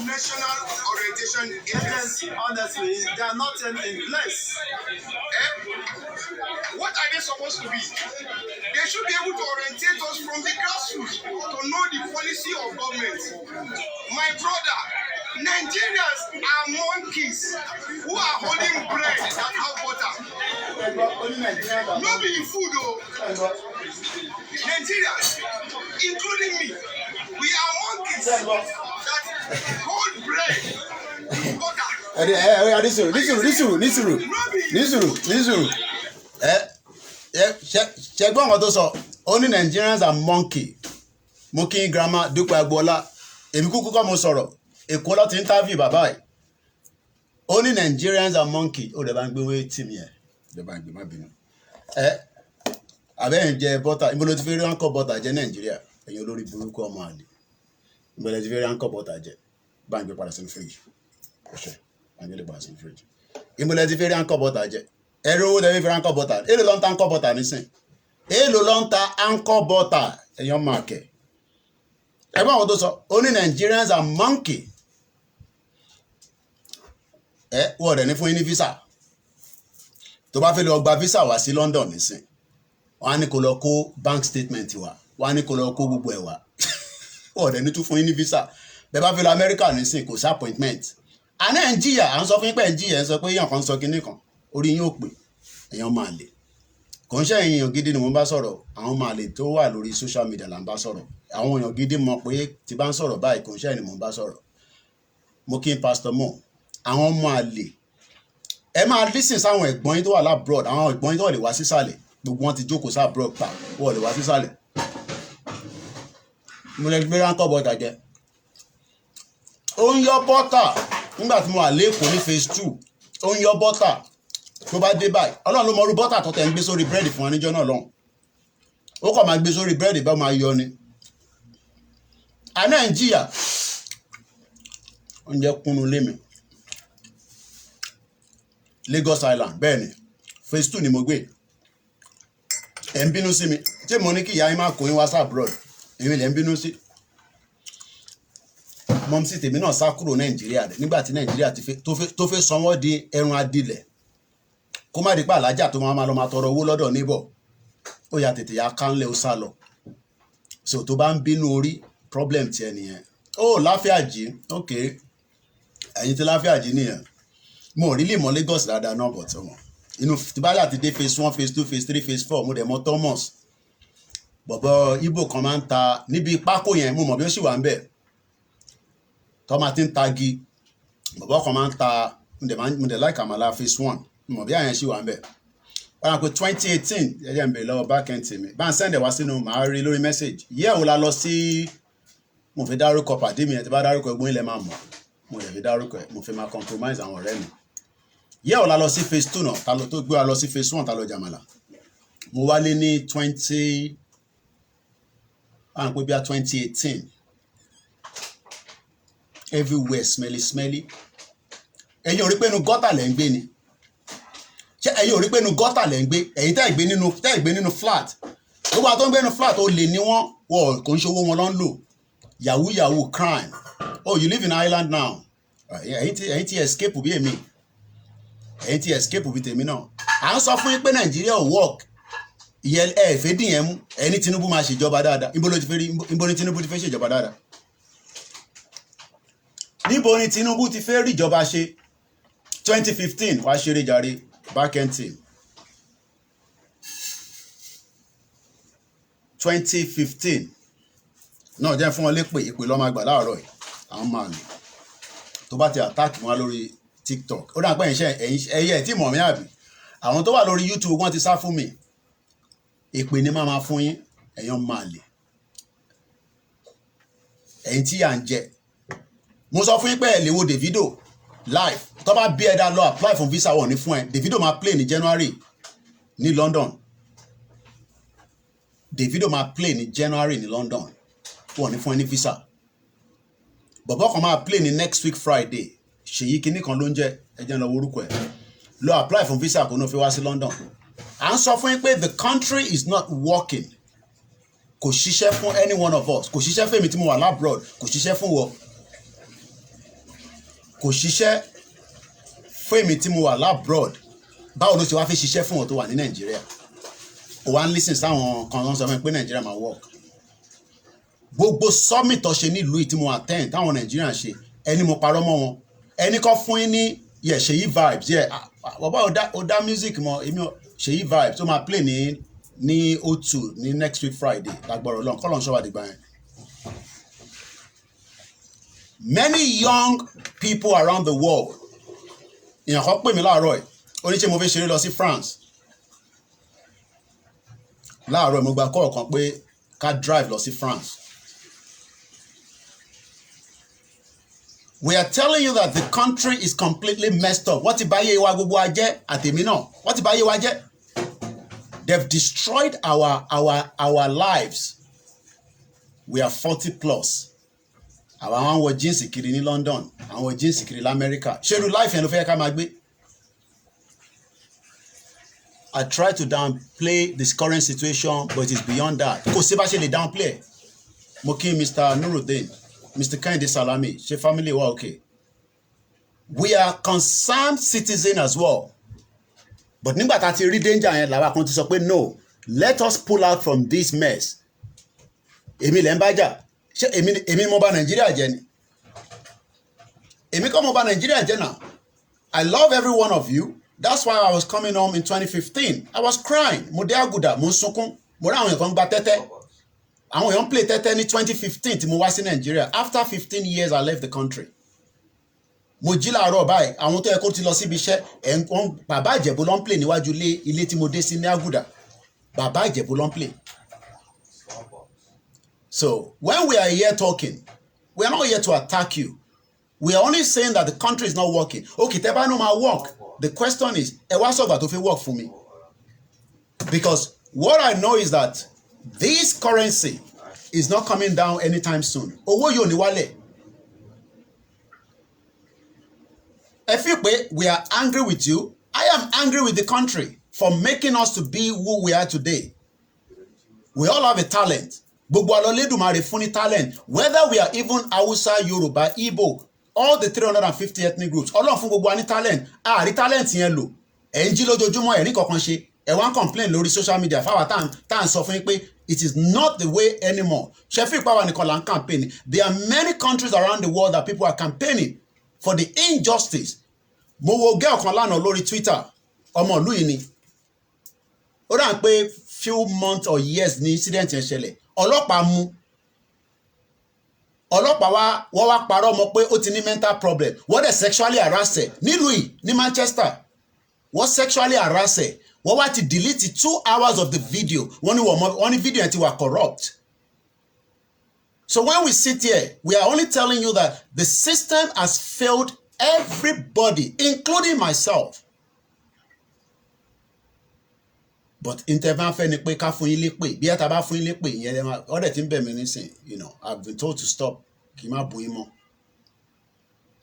National Orientation Agency? Honestly, they are not in place. What are they supposed to be? They should be able to orientate us from the grassroots to know the policy of government. My brother, Nigerians are monkeys who are holding bread that have butter. Not being food though. Nigerians, including me, we are monkeys that hold bread, butter. Ṣẹgbọ́n ọ̀kan tó sọ Only Nigerians are monkey. Monkey grammar Dúpẹ́ Agboola. Èmi kúkú kọ́ mo sọ̀rọ̀. Èkó ló ti interview bàbá yìí. Only Nigerians are monkey. Ó dẹ̀ bá ń gbé wé tì mí ẹ̀. Dẹ̀ bá ń gbé má bínú. Àbẹ́yìn jẹ bọ́tà. Ìbò ló ti fi rí ránkọ̀ bọ́tà jẹ Nàìjíríà. Ẹ̀yin olórí burúkú ọmọ àlè. Ìbò ló ti fi rí ránkọ̀ bọ́tà jẹ. Bá ń gbé padà sínú fíríjì. Ọ̀ṣẹ́. Bá ń gbé padà sínú fíríjì. Ìbò ló ti fi rí ránkọ̀ bọ́tà jẹ. Ẹ̀rọ owó lẹ́bí fi ránkọ̀ bọ́tà. Èló ló ń ta ránkọ̀ bọ́tà nísìn. Èló ló ń ta ránkọ̀ bọ́tà. Ẹ̀yàn máa kẹ̀. Ẹ̀gbọ́n àwọn tó sọ, only Nigerians are monkey. Wọ́n rẹ̀ ní fún yín ní visa. Tó bá fẹ́ lọ gba visa wá sí London nísìn. Wọ́n á ní kó lọ kó bank statement wá. Wọ́n á ní kó lọ kó gbogbo ẹ̀ wá. Wọ́n rẹ̀ ní tún fún yín ní visa. Bẹ́ẹ̀ bá fẹ́ lọ America nísìn kò sí appointment. Àná ẹ̀ ń jìyà, à ń sọ fún yín pé ẹ̀ ń jìyà, ẹ̀ ń sọ pé èèyàn kan sọ kinní kan. Orí yín ò pè. Èèyàn máa lè. Kò ń ṣe èèyàn gidi ni mo bá sọ̀rọ̀. Àwọn máa lè tó wà lórí social media là ń bá sọ̀rọ̀. Àwọn èèyàn gidi mọ̀ pé tí bá ń sọ̀rọ̀ báyìí kò ń ṣe ni mo bá sọ̀rọ̀. Mo kí n Pastor Mo. Àwọn máa lè. Ẹ máa listen sáwọn ẹ̀gbọ́n yín tó wà lábroad. Àwọn ẹ̀gbọ́n yín tó lè wá sísàlẹ̀. Gbogbo wọn ti jókòó sí abroad pa. Wọ́n lè wá sísàlẹ̀. Mo lè gbé ránkọ̀ bọ́tà jẹ. Ó ń yọ bọ́tà nígbà tí mo wà lẹ́kọ̀ọ́ ní phase 2. Ó ń yọ bọ́tà tó bá dé báyìí. Ọlọ́run ló mọ irú bọ́tà tó tẹ̀ ń gbé sórí búrẹ́dì fún wa níjọ́ náà lọ́hùn. Ó kàn máa gbé sórí búrẹ́dì bá máa yọ ni. Àná ń jìyà. Oúnjẹ kúnnú lé mi. Lagos Island bẹ́ẹ̀ ni phase 2 ni mo gbé. Ẹ̀ ń bínú sí mi. Ṣé mo ní kí ìyá yín máa kó yín wá sí abroad? Èmi lẹ̀ ń bínú sí. Mọ́mísí tèmi náà sá kúrò Nàìjíríà rẹ̀ nígbà tí Nàìjíríà tó fẹ́ sanwó di ẹran adilẹ̀. Kó má di pa alájà tó máa lọ máa tọrọ owó lọ́dọ̀ níbọ̀. Ó yá tètè ya kánlẹ̀ ó sá lọ. So tó bá ń bínú orí problem ti ẹ nìyẹn. Ó láfíà jí. Ok. Ẹ̀yin tí láfíà jí nìyẹn. Mo rí lè mọ Lagos dáadáa náà bọ̀ tọ́mọ̀. Inú tí bá láti dé phase 1, phase 2, phase 3, phase 4 mo dẹ̀ mọ Thomas. Bọ̀bọ̀ Igbo kan máa ń ta níbi pákó yẹn mo mọ̀ bí ó sì wà ń bẹ̀. Tọ́mà ti ń tagi. Bọ̀bọ̀ kan máa ń ta mo dẹ̀ like àmàlà phase 1. Mo mọ̀ bí àyẹn sì wà ń bẹ̀. Wọ́n á pé 2018 ẹ̀jẹ̀ ń bẹ̀ lọ́wọ́ backend tèmi. Bá ń send ẹ̀ wá sínú màá rí lórí message. Yẹ́ ò la lọ sí mo fi dárúkọ pàdé mi ẹ̀ tí bá dárúkọ ẹgbọ́n ilẹ̀ máa mọ̀. Mo lè fi dárúkọ ẹ̀ mo fi máa compromise àwọn ọ̀rẹ́ mi. Yẹ́ ò la lọ sí phase 2 náà ta ló tó gbé wa lọ sí phase 1 ta lọ jàmàlà. Mo wálé ní 2018. Everywhere smelly. Ẹ̀yin ò rí pé inú gọ́tà lẹ́ ń gbé ni. Ṣé ẹ̀yin ò rí pé inú gọ́tà lẹ́ ń gbé? Ẹ̀yin tẹ́ ìgbé nínú flat. Gbogbo àwọn tó ń gbé nínú flat ó lè ní wọ́n kò ń ṣòwò wọn lọ ń lò. Yahoo crime. Oh, you live in Ireland now. Ẹ̀yin ti escape bí èmi. Ẹ̀yin ti escape bí tèmi náà. À ń sọ fún yín pé Nàìjíríà ò work. Ìyẹn fẹ́ dín yẹn mú. Ẹni Tinubu máa ṣèjọba dáadáa. Ibo ni Tinubu ti fẹ́ ṣèjọba dáadáa? Níbo ni Tinubu ti fẹ́ rí ìjọba ṣe? 2015 wá ṣeré jàre backend team. 2015 náà jẹ́ fún wọn lépè ìpè lọ́ máa gbà láàárọ̀ yìí. Àwọn máa lò tó bá ti attack wọn lórí TikTok. Ó dà pé ẹ̀yẹ tí mọ̀ mí àbí. Àwọn tó wà lórí YouTube wọ́n ti sá fún mi. Ìpè ni máa fún yín. Ẹ̀yàn máa lè. Ẹ̀yin tí yà ń jẹ. Mo sọ fún yín pé ẹ lè wo Davido live. Tó bá bí ẹ̀dá lọ apply fún visa wọ̀ ní fún ẹ. Davido máa play ní January ní London. Davido máa play ní January ní London. Wọ̀ ní fún ẹ ní visa. Bọ̀bọ̀ kan máa play ní next week Friday. Ṣèyí kinní kan ló ń jẹ́ ẹjẹ́ lọ orúkọ ẹ̀. Lọ apply fún visa kò ní fi wá sí London. À ń sọ fún yín pé the country is not working. Kò ṣiṣẹ́ fún any one of us. Kò ṣiṣẹ́ fún èmi tí mo wà labroad. Kò ṣiṣẹ́ fún wọ. Kò ṣiṣẹ́ fún èmi tí mo wà labroad. Báwo ló ṣe wá fi ṣiṣẹ́ fún wọn tó wà ní Nàìjíríà? Ó wá ń listen sáwọn kan tó ń sọ fún mi pé Nàìjíríà máa work. Gbogbo summit tó ṣe nílùú yìí tí mo attend táwọn Nigerians ṣe ẹni mo parọ́ mọ́ wọn. Ẹni kan fún yín ní Ṣèyí vibes bàbá ó dá music mọ́ èmi Ṣèyí vibes tó máa play ní O2 ní next week Friday lágbára Ọlọ́run kọ́lọ́n ṣọ́wá dìgbà yẹn. Many young people around the world èèyàn kan pè mí láàárọ̀ ẹ̀ ó ní ṣé mo fẹ́ ṣeré lọ sí France láàárọ̀ mo gba call kan pé ká drive lọ sí France. We are telling you that the country is completely messed up. What ti báyé wa gbogbo ajẹ́ àtèmi náà? What ti báyé wa jẹ́? They've destroyed our lives. We are 40 plus. Àwọn wọ jeans kiri ní London, àwọn wọ jeans kiri l'America. Ṣé irú life yẹn ló fẹ́ ká máa gbé? I try to downplay this current situation, but it's beyond that. Kò sí bá ṣe lè downplay. Mo kí Mr. Nuruddin, Mr. Kehinde Salami, ṣe family wa okay. We are concerned citizens as well. But nígbà tá ti rí danger yẹn làwa kan ti sọ pé no, let us pull out from this mess. Èmi lẹ́ ń bá jà. Ṣé èmi mo bà Nàìjíríà jẹ́ ni? Èmi kọ́ mo bà Nàìjíríà jẹ́ náà. I love every one of you. That's why I was coming home in 2015. I was crying. Mo dé Àgùdà, mo ń sunkún. Mo rí àwọn èèyàn kan gba tẹ́tẹ́. Àwọn èèyàn play tẹ́tẹ́ ní 2015 tí mo wá sí Nigeria. After 15 years, I left the country. Mo jí láàárọ̀ báyìí, àwọn tó yẹ kó ti lọ síbi iṣẹ́, bàbá Ìjẹ̀bú ló ń play níwájú ilé tí mo dé sí ní Àgùdà. Bàbá Ìjẹ̀bú ló ń play. So, when we are here talking, we are not here to attack you. We are only saying that the country is not working. Okay, tẹ́ bá no ma work. The question is, ẹ wá sọ̀gbà tó fi work for me. Because what I know is that this currency is not coming down anytime soon. Owó yóò ní wálẹ̀. Ẹ fi pé we are angry with you. I am angry with the country for making us to be who we are today. We all have a talent. Gbogbo Olódùmarè fún ní talent. Whether we are even Hausa, Yoruba, Igbo, all the 350 ethnic groups, Ọlọ́run fún gbogbo wa ní talent. Rí talent yẹn lò. Ẹ ń jí lójoojúmọ́ ẹ rí kankan ṣe. Ẹ wá ń complain lórí social media fáwọn tá à ń sọ fún yín pé it is not the way anymore. Ṣẹ́fì ìpáwà nìkan là ń campaign. There are many countries around the world that people are campaigning for the injustice. Mo wo girl kan lánàá lórí Twitter. Ọmọ ìlú yìí ni. Ó dà ń pé few months or years ní incident yẹn ṣẹlẹ̀. Ọlọ́pàá mú. Ọlọ́pàá wọ́n wá parọ́ mọ́ pé ó ti ní mental problem. Wọ́n dẹ̀ sexually harass ẹ̀ nílùú yìí ní Manchester. Wọ́n sexually harass ẹ̀. Wọ́n wá ti delete 2 hours of the video. Wọ́n ní video yẹn ti wà corrupt. So when we sit here, we are only telling you that the system has failed everybody, including myself. But intervene fẹ́ ni pé ká fún yín lépè. Bí ẹ ta bá fún yín lépè, ìyẹn lè máa ọ̀dẹ̀ tí ń bẹ̀ mí nísìn. You know, I've been told to stop. Kì í má bu yín mọ́.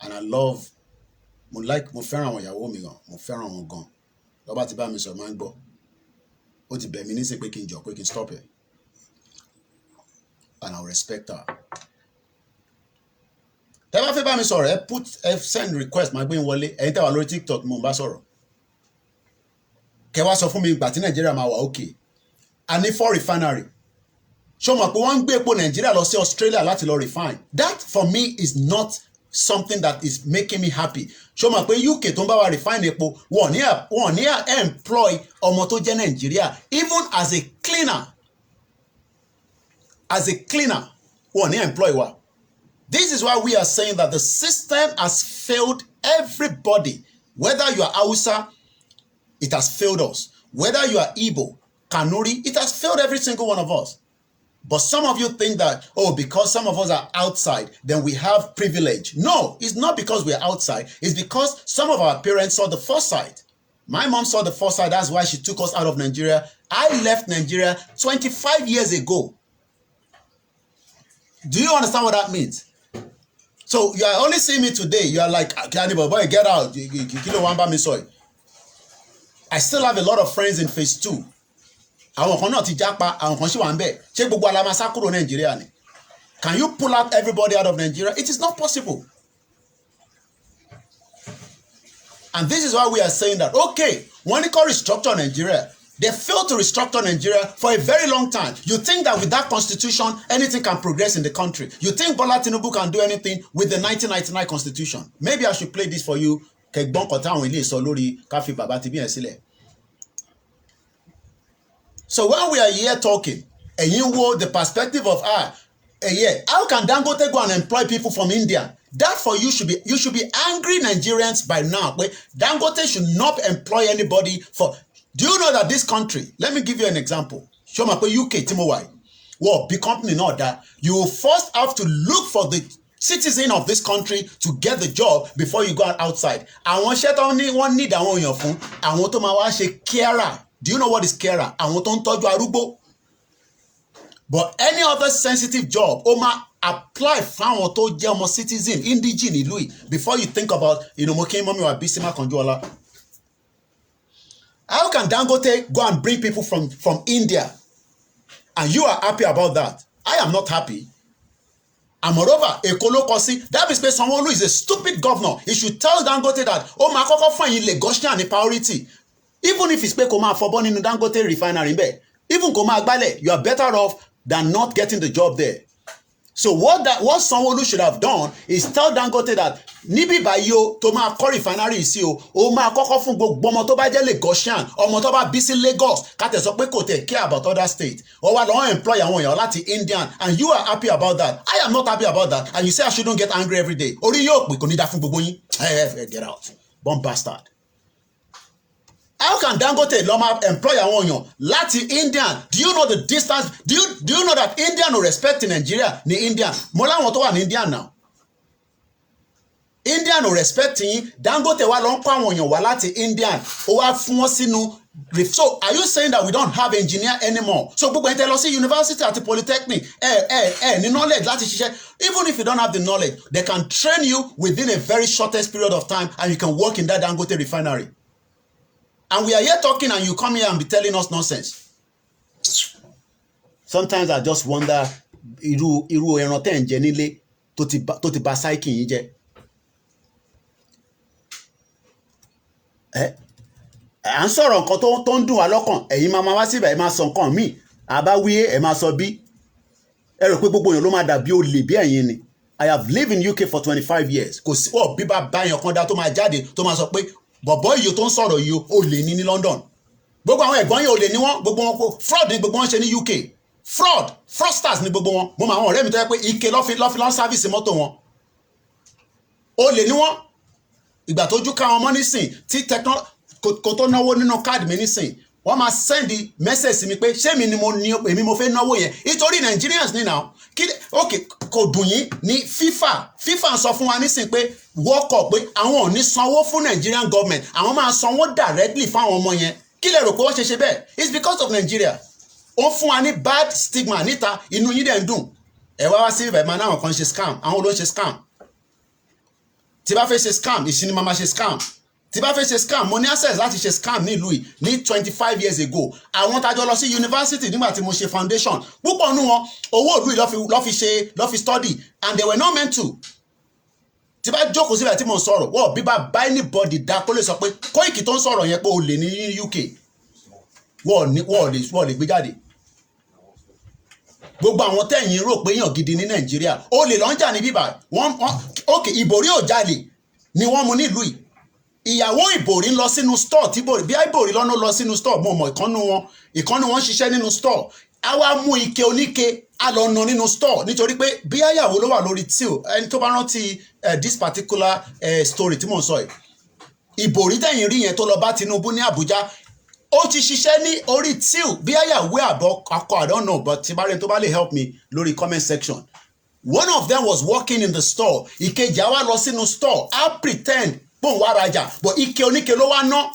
And I love, mo fẹ́ràn àwọn ìyàwó mi gan. Mo fẹ́ràn wọn gan. Lọ́ba ti bá mi sọ̀rọ̀ máa ń gbọ́. Ó ti bẹ̀ mí nísìn pé kí n jọ pé kí n stop it. And I'll respect her. Tẹ́ bá fẹ́ bá mi sọ̀rọ̀, ẹ send request máa gbé yín wọlé. Ẹ̀yin tẹ́ wà lórí TikTok mo ń bá sọ̀rọ̀. Kẹ́ wá sọ fún mi ìgbà tí Nàìjíríà máa wà okay. A ní 4 refinery. Ṣó mọ̀ pé wọ́n ń gbé epo Nàìjíríà lọ sí Australia láti lọ refine. That for me is not something that is making me happy. Ṣó mọ̀ pé UK tó ń bá wa refine epo, wọ́n ní employ ọmọ tó jẹ́ Nàìjíríà even as a cleaner. As a cleaner, wọ́n ní employ wa. This is why we are saying that the system has failed everybody. Whether you are Hausa, it has failed us. Whether you are Igbo, Kanuri, it has failed every single one of us. But some of you think that, oh, because some of us are outside, then we have privilege. No, it's not because we're outside. It's because some of our parents saw the foresight. My mom saw the foresight. That's why she took us out of Nigeria. I left Nigeria 25 years ago. Do you understand what that means? So you are only seeing me today. You are like, boy, get out. I still have a lot of friends in phase 2. Àwọn kan náà ti jápa, àwọn kan ṣì wà ńbẹ̀. Ṣé gbogbo ala máa sá kúrò Nigeria ni? Can you pull out everybody out of Nigeria? It is not possible. And this is why we are saying that, okay, wọ́n ní kó restructure Nigeria. They failed to restructure Nigeria for a very long time. You think that with that constitution, anything can progress in the country. You think Bola Tinubu can do anything with the 1999 constitution. Maybe I should play this for you. Kẹ̀gbọ́n kọ̀tà àwọn ilé ìsọ lórí káfí bàbá ti bí ẹ̀ sílẹ̀. So when we are here talking, and you know the perspective of how can Dangote go and employ people from India? That for you should be angry Nigerians by now. But Dangote should not employ anybody for. Do you know that this country? Let me give you an example. Show me pé UK tí mo wà yìí. Well, big company not that. You first have to look for the citizen of this country to get the job before you go outside. Àwọn iṣẹ́ tó ní wọ́n need àwọn èèyàn fún àwọn tó máa wá ṣe carer. Do you know what is carer? Àwọn tó ń tọ́jú arúgbó. But any other sensitive job, ó máa apply fáwọn tó jẹ́ ọmọ citizen indigene ìlú yìí before you think about, mo kí mọ́mí wa Bísí Mákànjúọlá. How can Dangote go and bring people from India? And you are happy about that? I am not happy. And moreover, Ekolokosi, that is because Sanwo-Olu is a stupid governor. He should tell Dangote that, oh, my koko fine in Lagosian a priority. Even if it's pay Koma for born in the Dangote refinery, even Koma Agbale, you are better off than not getting the job there. So what Sanwo-Olu should have done is tell Dangote that níbí báyìí o tó máa kọ́ refinery sí o máa kọ́kọ́ fún gbogbo ọmọ tó bá jẹ́ Lagosian ọmọ tó bá bí sí Lagos kátẹ̀ sọ pé kò tẹ̀ care about other states or wà lọ́wọ́ employ àwọn èèyàn láti Indian and you are happy about that. I am not happy about that and you say I shouldn't get angry every day. Orí yóò pè kò ní dá fún gbogbo yín. Get out. Bomb bastard. How can Dangote lọ́mọ employ àwọn èèyàn láti Indian? Do you know the distance? Do you know that Indian no respect in Nigeria ní Indian? Mo láwọn tó wà ní Indian now. Indian no respect yín. Dangote wá lọ ń pa àwọn èèyàn wá láti Indian. Ó wá fún wọn sínú. So are you saying that we don't have engineer anymore? So gbogbo ẹni tẹ́ lọ sí university àti polytechnic ní knowledge láti ṣiṣẹ́. Even if you don't have the knowledge, they can train you within a very shortest period of time and you can work in that Dangote refinery. And we are here talking and you come here and be telling us nonsense. Sometimes I just wonder irú ẹran tẹ́ ń jẹ nílé tó ti bà psyche yín jẹ́. À ń sọ̀rọ̀ nǹkan tó ń dùn wá lọ́kàn ẹ̀yin máa wá síbẹ̀ ẹ̀ máa sọ nǹkan míì àbáwíyé ẹ̀ máa sọ bí ẹ rò pé gbogbo èèyàn ló máa dàbí olè bí ẹ̀yin ni. I have lived in UK for 25 years. Kò sí bíbá báyàn kan dá tó máa jáde tó máa sọ pé bọ̀bọ̀ yìí tó ń sọ̀rọ̀ yìí ó lè ní London. Gbogbo àwọn ẹ̀gbọ́n yìí ó lè ní wọ́n gbogbo wọn fraud ní gbogbo wọn ṣe ní UK. Fraudsters ní gbogbo wọn. Mo máa wọn ọ̀rẹ́ mi tó yẹ pé ike lọ́n sáfìsì mọ́tò wọn. Ó lè ní wọ́n. Ìgbà tójú ká wọn mọ́ nísìn tí kò tó náwó nínú káàdì mi nísìn wọ́n máa send message sí mi pé ṣé èmi mo fẹ́ náwó yẹn nítorí Nigerians ní now kò dùn yín ní FIFA sọ fún wa nísìn pé World Cup pé àwọn ò ní sanwó fún Nigerian government àwọn máa sanwó directly fáwọn ọmọ yẹn kí lè rò pé wọ́n ṣe bẹ́ẹ̀ it's because of Nigeria ó fún wa ní bad stigma níta inú yín dẹ̀ ń dùn ẹ wá sí ibẹ̀ máa náwọn kan ṣe scam àwọn ló ń ṣe scam tí bá fẹ́ ṣe scam ìṣíní máa ṣe scam tí bá fẹ́ ṣe scam mo ní access láti ṣe scam nílùú yìí ní 25 years ago àwọn tájọ lọ sí university nígbà tí mo ṣe foundation púpọ̀ nú wọn owó ìlú yìí lọ́ fi study and they were not meant to. Tí bá jókòó síbẹ̀ tí mo ń sọ̀rọ̀ wọ́n bí bá bá anybody dá kó lè sọ pé Koiki tó ń sọ̀rọ̀ yẹn pé o lè ní UK wọ́n lè gbé jáde. Gbogbo àwọn tẹ̀yìn rò pé èèyàn gidi ní Nàìjíríà o lè lọ́njà ní bíbà ìbòrí ò jalè ni wọ́n mú nílùú yìí. Ìyàwó ìbòrí ń lọ sínú store tí bí ìbòrí lọ́nà lọ sínú store mo mọ̀ ìkànnù wọn ṣiṣẹ́ nínú store a wá mú ike oníke a lọ nà nínú store nítorí pé bí àyàwó ló wà lórí till ẹni tó bá rántí this particular story tí mò ń sọ yìí ìbòrí tẹ̀yìn rí yẹn tó lọ bá Tinubu ní Àbújá ó ti ṣiṣẹ́ ní orí till bí àyàwó àbọ̀ akọ I don't know but tí bá rẹ̀ tó bá lè help me lórí comment section. One of them was working in the store ìkejì á wá lọ sínú store á pretend bóun wá rajà but ike oníke ló wá ná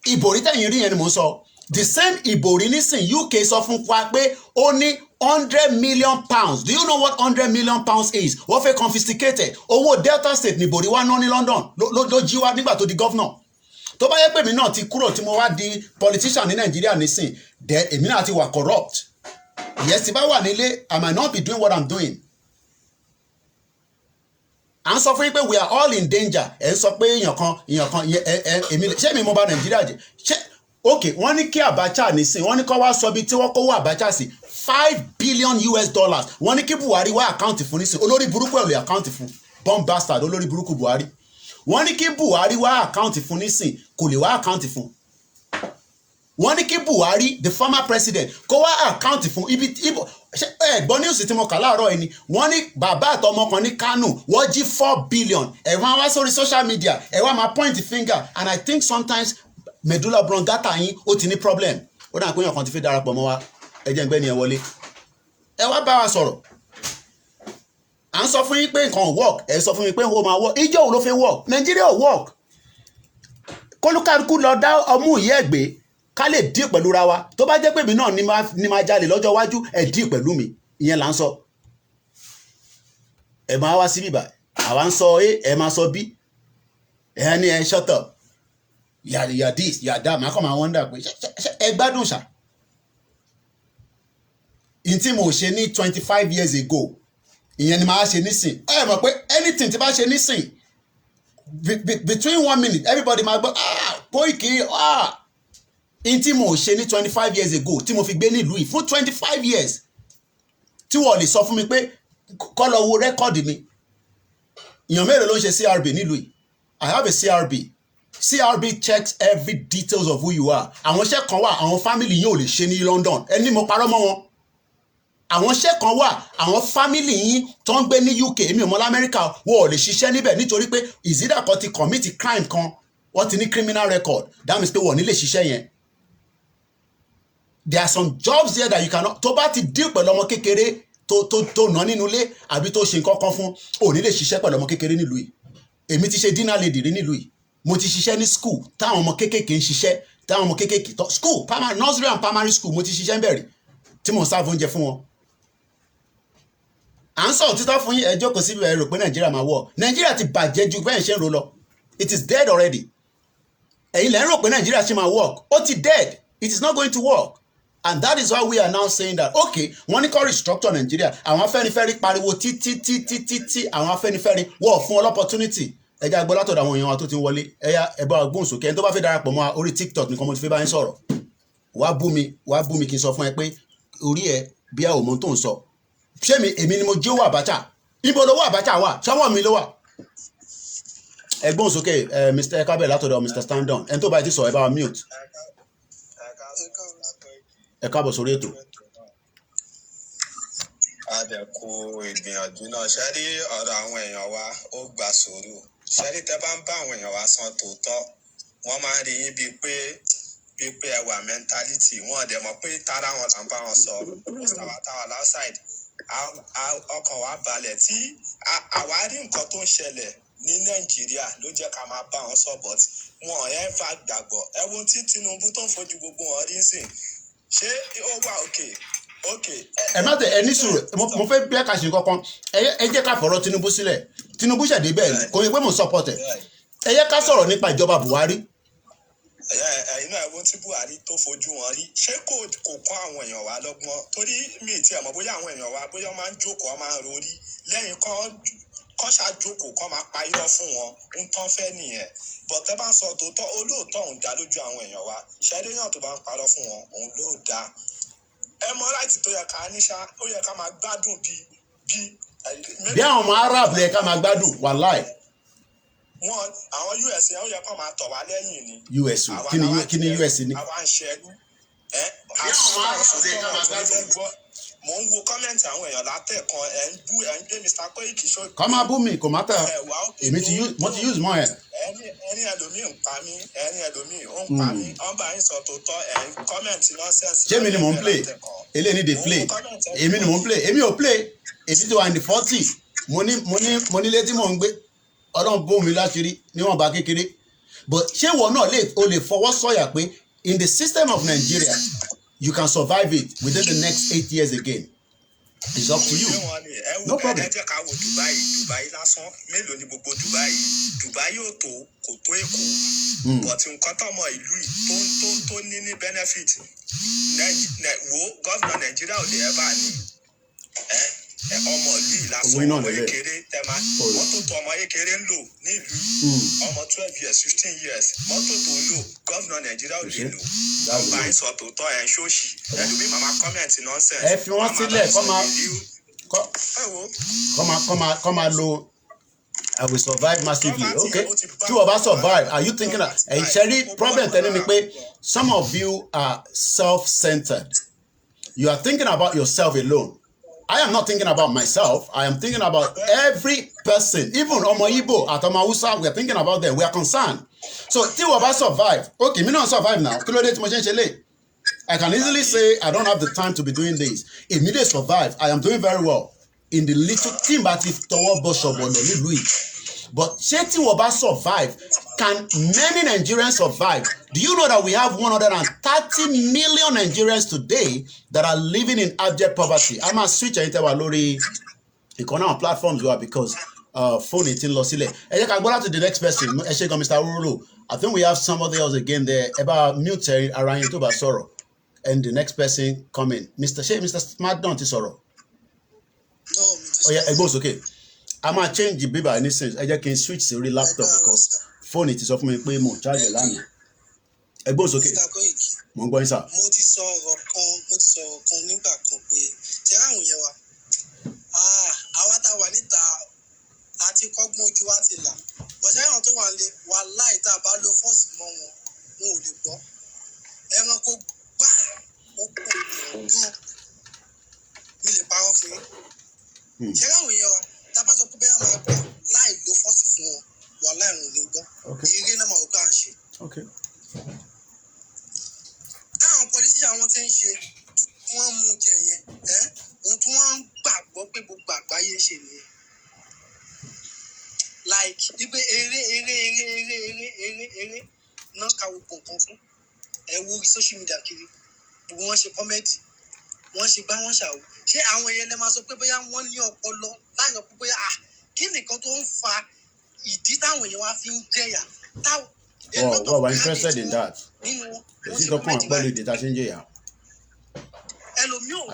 ìbòrí tẹ̀yìn rí yẹn ni mò ń sọ. The same ìbòrí nísìn UK sọ fún wa pé ó ní £100 million. Do you know what £100 million is? Wọ́n fẹ́ confiscated owó Delta State ní ìbòrí wá ná ní London ló jí wá nígbà tó di governor. Tó bá yẹ pé mi náà ti kúrò tí mo wá di politician ní Nàìjíríà nísìn èmi náà ti wà corrupt. Yes, tí bá wà nílé I might not be doing what I'm doing. À ń sọ fún yín pé we are all in danger. Ẹ ń sọ pé èèyàn kan èmi ṣé mi mo bà Nàìjíríà jẹ́ ṣé okay wọ́n ní kí Abacha nísìn wọ́n ní kó wá sọ bí tí wọ́n kówó Abacha sí $5 billion wọ́n ní kí Buhari wá àkáǹtì fún nísìn olórí burúkú ẹ̀ lè àkáǹtì fún bomb bastard olórí burúkú Buhari wọ́n ní kí Buhari wá àkáǹtì fún nísìn kò lè wá àkáǹtì fún wọ́n ní kí Buhari the former president kó wá àkáǹtì fún ibi ẹ̀gbọ́n news tí mo kà láàárọ̀ ẹni wọ́n ní bàbá àtọmọ kan ní Kánò wọ́n jí $4 billion ẹ̀wọ̀n wá sórí social media ẹ̀wọ̀n máa point finger and I think sometimes medulla oblongata yín ó ti ní problem ó dà pé èèyàn kan ti fi darapọ̀ mọ́ wa ẹ jẹ́ ń gbé ni ẹ wọlé ẹ wá bá wa sọ̀rọ̀ à ń sọ fún yín pé nǹkan ò work ẹ sọ fún mi pé ó máa work ìjọ òun ló fi work Nàìjíríà ò work kólúkálukú lọ dá ọmú ìyá ẹ̀ gbé ká lè dí pẹ̀lú ra wa tó bá jẹ́ pé mi náà ni máa jalè lọ́jọ́ iwájú ẹ dí pẹ̀lú mi ìyẹn là ń sọ ẹ máa wá sí bíbà àwa ń sọ ẹ máa sọ bí ẹ ní ẹ shut up yà this yà that máa kọ́ máa wọ́n dà pé ẹ gbádùn ṣá in tí mo ṣe ní 25 years ago ìyẹn ni màá ṣe nísìn ẹ mọ̀ pé anything tí bá ṣe nísìn between 1 minute everybody máa gbọ́ Koiki in tí mo ṣe ní 25 years ago tí mo fi gbé nílùú yìí fún 25 years tí wọ́n lè sọ fún mi pé kọ́ lọ wo rẹ́kọ̀dì mi èèyàn mélòó ló ń ṣe CRB nílùú yìí I have a CRB checks every details of who you are àwọn iṣẹ́ kan wà àwọn family yín ò lè ṣe ní London ẹni mo parọ́ mọ́ wọn àwọn iṣẹ́ kan wà àwọn family yín tó ń gbé ní UK èmi ò mọ̀ l'Amẹ́ríkà wọ́n ò lè ṣiṣẹ́ níbẹ̀ nítorí pé ìzídà kan ti commit crime kan wọ́n ti ní criminal record that means pé wọ́n ní lè ṣiṣẹ́ yẹn there are some jobs there that you cannot tó bá ti deal pẹ̀lú ọmọ kékeré tó ná nínú ilé àbí tó ṣe nǹkan kan fún ò ní lè ṣiṣẹ́ pẹ̀lú ọmọ kékeré nílùú yìí èmi ti ṣe dinner lady rí nílùú yìí mo ti ṣiṣẹ́ ní school táwọn ọmọ kéékèèké ń ṣiṣẹ́ táwọn ọmọ kéékèèké school primary nursery and primary school mo ti ṣiṣẹ́ ń bẹ̀rẹ̀ tí mo ń sáfù oúnjẹ fún wọn. à ń sọ òtítọ́ fún yín ẹ jókòó síbi ẹ rò pé nàìjíríà máa wọ̀ nàìjíríà ti bàjẹ́ ju bẹ́ẹ̀ ṣe ń ro lọ it is dead already ẹ̀yin lẹ́ ń rò pé nàìjíríà ṣe máa work ó ti dead it is not going to work and that is why we are now saying that okay wọ́n ní kó restructure nàìjíríà àwọn afẹ́nifẹ́re pariwo títí àwọn afẹ́nifẹ́re wọ́ọ̀ fún opportunity ẹja gbọ́ látọ̀dọ̀ àwọn èèyàn wa tó ti ń wọlé ẹ̀yà ẹ̀bá ọgbọ́n sókè ẹni tó bá fẹ́ darapọ̀ mọ́ orí TikTok nìkan mo ti fẹ́ bá yín sọ̀rọ̀ wá bú mi kí n sọ fún ẹ pé orí ẹ bí a ò mọ tó ń sọ ṣé èmi ni mo jí owó Abacha ibo lówó Abacha wà ṣọwọ́ mi ló wà ẹgbọ́n sókè Mr. ekabe látọ̀dọ̀ Mr. Standon ẹni tó bá ti sọ ẹ bá wa mute ẹ káàbọ̀ sórí ètò. Adẹ̀kù ìgbìyànjú náà ṣe rí ọ̀rọ̀ àwọn èèyàn wa ó gbà sùúrù ṣe rí tẹ́ bá ń bá àwọn èèyàn wa san tòótọ́ wọ́n máa ń rí yín bíi pé ẹwà mentality wọn dẹ̀ mọ̀ pé tara wọn là ń bá wọn sọ táwa outside ọkàn wa balẹ̀ tí àwa rí nǹkan tó ń ṣẹlẹ̀ ní Nàìjíríà ló jẹ́ ká máa bá wọn sọ but wọn ẹ̀ fà gbàgbọ́ ẹ wo tí Tinubu tó ń fojú gbogbo wọn rí sìn ṣé ó wà òkè. ẹ má tẹ ẹ ní sùúrù mo fẹ́ bí ẹ kà ṣe kankan ẹ jẹ́ ká fọ̀rọ̀ Tinubu sílẹ̀ Tinubu ṣẹ̀dé bẹ́ẹ̀ kò yẹ pé mo support ẹ yẹ ká sọ̀rọ̀ nípa ìjọba Buhari. ẹ̀yin náà ẹ̀wọ̀n tí Buhari tó fojú wọn rí ṣé kò kọ́ àwọn èèyàn wa lọ́gbọ́n torí mi ì tiẹ̀ mọ̀ bóyá àwọn èèyàn wa bóyá máa ń jókòó máa ń rorí lẹ́yìn kọ́ ṣàjókòó kọ́ máa pa irọ́ fún wọn ń tán fẹ́ nìyẹn bọ̀tẹ́ bá ń sọ tòótọ́ olóòótọ́ òun dá lójú àwọn èèyàn wa ṣẹ́déyàn tó bá ń parọ́ fún wọn òun ló dá ẹ mọ láti tó yẹ ká níṣà ó yẹ ká máa gbádùn bí àwọn ọmọ Arab lè ká máa gbádùn wàláì. wọn àwọn US yẹn ó yẹ kó máa tọ̀ wá lẹ́yìn ni. US kí ni US ni. àwa ń ṣẹ́gun àṣọ mo ń wo kọ́mẹ̀ntì àwọn èèyàn látẹ̀kan ẹ̀ ń gbé Mr. Koiki ṣó. kọ́ máa bú mi kò má tà èmi mo ti use mọ́ ẹ̀. ẹni ẹlòmíì ń pa mí ẹni ẹlòmíì ó ń pa mí ọ̀n bá yín sọ tòótọ́ ẹ̀ ń kọ́mẹ̀ntì nọ́sẹ̀nsì. ṣé mi ni mò ń play eléyìí ni dey play èmi ni mò ń play èmi ò play èmi ti wà ní 40 mo nílé tí mò ń gbé ọlọ́run bó mi láṣìírí níwọ̀nba kékeré but ṣé ìwọ náà o lè fọwọ́ sọ̀yà pé in the system of Nigeria you can survive it within the next 8 years again. It's up to you. No problem. ẹ jẹ́ ká wo Dubai lásán mélòó ni gbogbo Dubai yóò tó kò tó Èkó but nǹkan tọmọ ìlú tó ní benefit wo gọ́vnà Nàìjíríà ò lè ẹ bá ní ọmọ ìlú ìlàsán ọmọ kékeré mọ́tò tó ọmọ kékeré ń lò nílùú ọmọ 12 years 15 years mọ́tò tó ń lò gọ́vnà Nàìjíríà ò lè lò ọba ìsọ tòótọ́ ẹ̀ ń ṣòṣì ẹlòmí màmá kọ́mẹ̀ntì nọ́ọ̀sẹ̀. ẹ fi wọ́n sílẹ̀ kọ́ máa lo I will survive massively okay tí wọ́n bá survive are you thinking that ṣẹ́rí problem tẹ́lẹ̀ ni pé some of you are self-centered you are thinking about yourself alone. I am not thinking about myself. I am thinking about every person. Even Ọmọ Igbo àti Ọmọ Hausa, we are thinking about them. We are concerned. So tí wọ́n bá survive, okay, mi náà survive now. Kí ló dé tí mo ṣe ń ṣe lè? I can easily say I don't have the time to be doing this. Immediately survive. I am doing very well in the little team that is toward Bishop or Louis. But Sheti Waba survive. Can many Nigerians survive? Do you know that we have 130 million Nigerians today that are living in abject poverty? I'm a switch into our lorry economic platforms because phone it in Losile. And you can go out to the next person. Mr. Urulu. I think we have somebody else again there about mute around to Basoro. And the next person coming. Mr. Smart don't sorrow. No, oh yeah, it goes okay. I'm gonna change the paper in this sense. I just can switch to the laptop because phone it is off me pay more charge the land. It goes okay. Mo gbọ́ yín sir. Mo ti sọ̀rọ̀ kan nígbà kan pé ṣé àwọn yẹn wà. Àwa tá wà níta àti kọ́gbọ́n ojú wa ti là. Bọ̀ṣẹ́ àwọn tó wà lé wà láì tá a bá lo fọ́ọ̀sì mọ́ wọn ò lè gbọ́. Ẹranko gbà ó kò gan. Mi lè parọ́ fún yín. Ṣé àwọn yẹn wà? Tá a bá sọ pé bẹ́ẹ̀ máa gbà láì lo fọ́ọ̀sì fún wọn wà láì wọn ò lè gbọ́. Eré náà máa wò ká ṣe. Táwọn politician wọn ti ń ṣe wọ́n mú jẹ yẹn ohun tí wọ́n ń gbàgbọ́ pé gbogbo àgbáyé ń ṣe nìyẹn. Like wípé eré náà ka gbogbo nǹkan fún ẹ wo social media kiri gbogbo wọn ṣe comedy wọn ṣe gbá wọn ṣàwò ṣé àwọn èèyàn lè máa sọ pé bóyá wọn ní ọpọlọ láì lọ pé bóyá kí nìkan tó ń fa ìdí táwọn èèyàn wá fi ń jẹyà táwọn. Oh, we're interested in that. I'm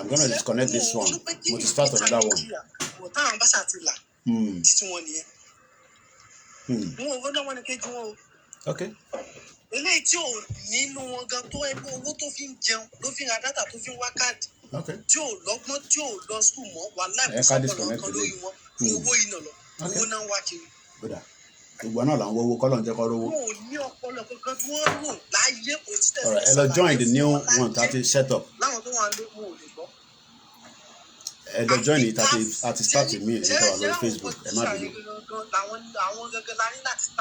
going to disconnect this one. We'll start another one. Okay. Okay. Good. All right, let's join the new one that is set up. Let's join it at the start with me on Facebook.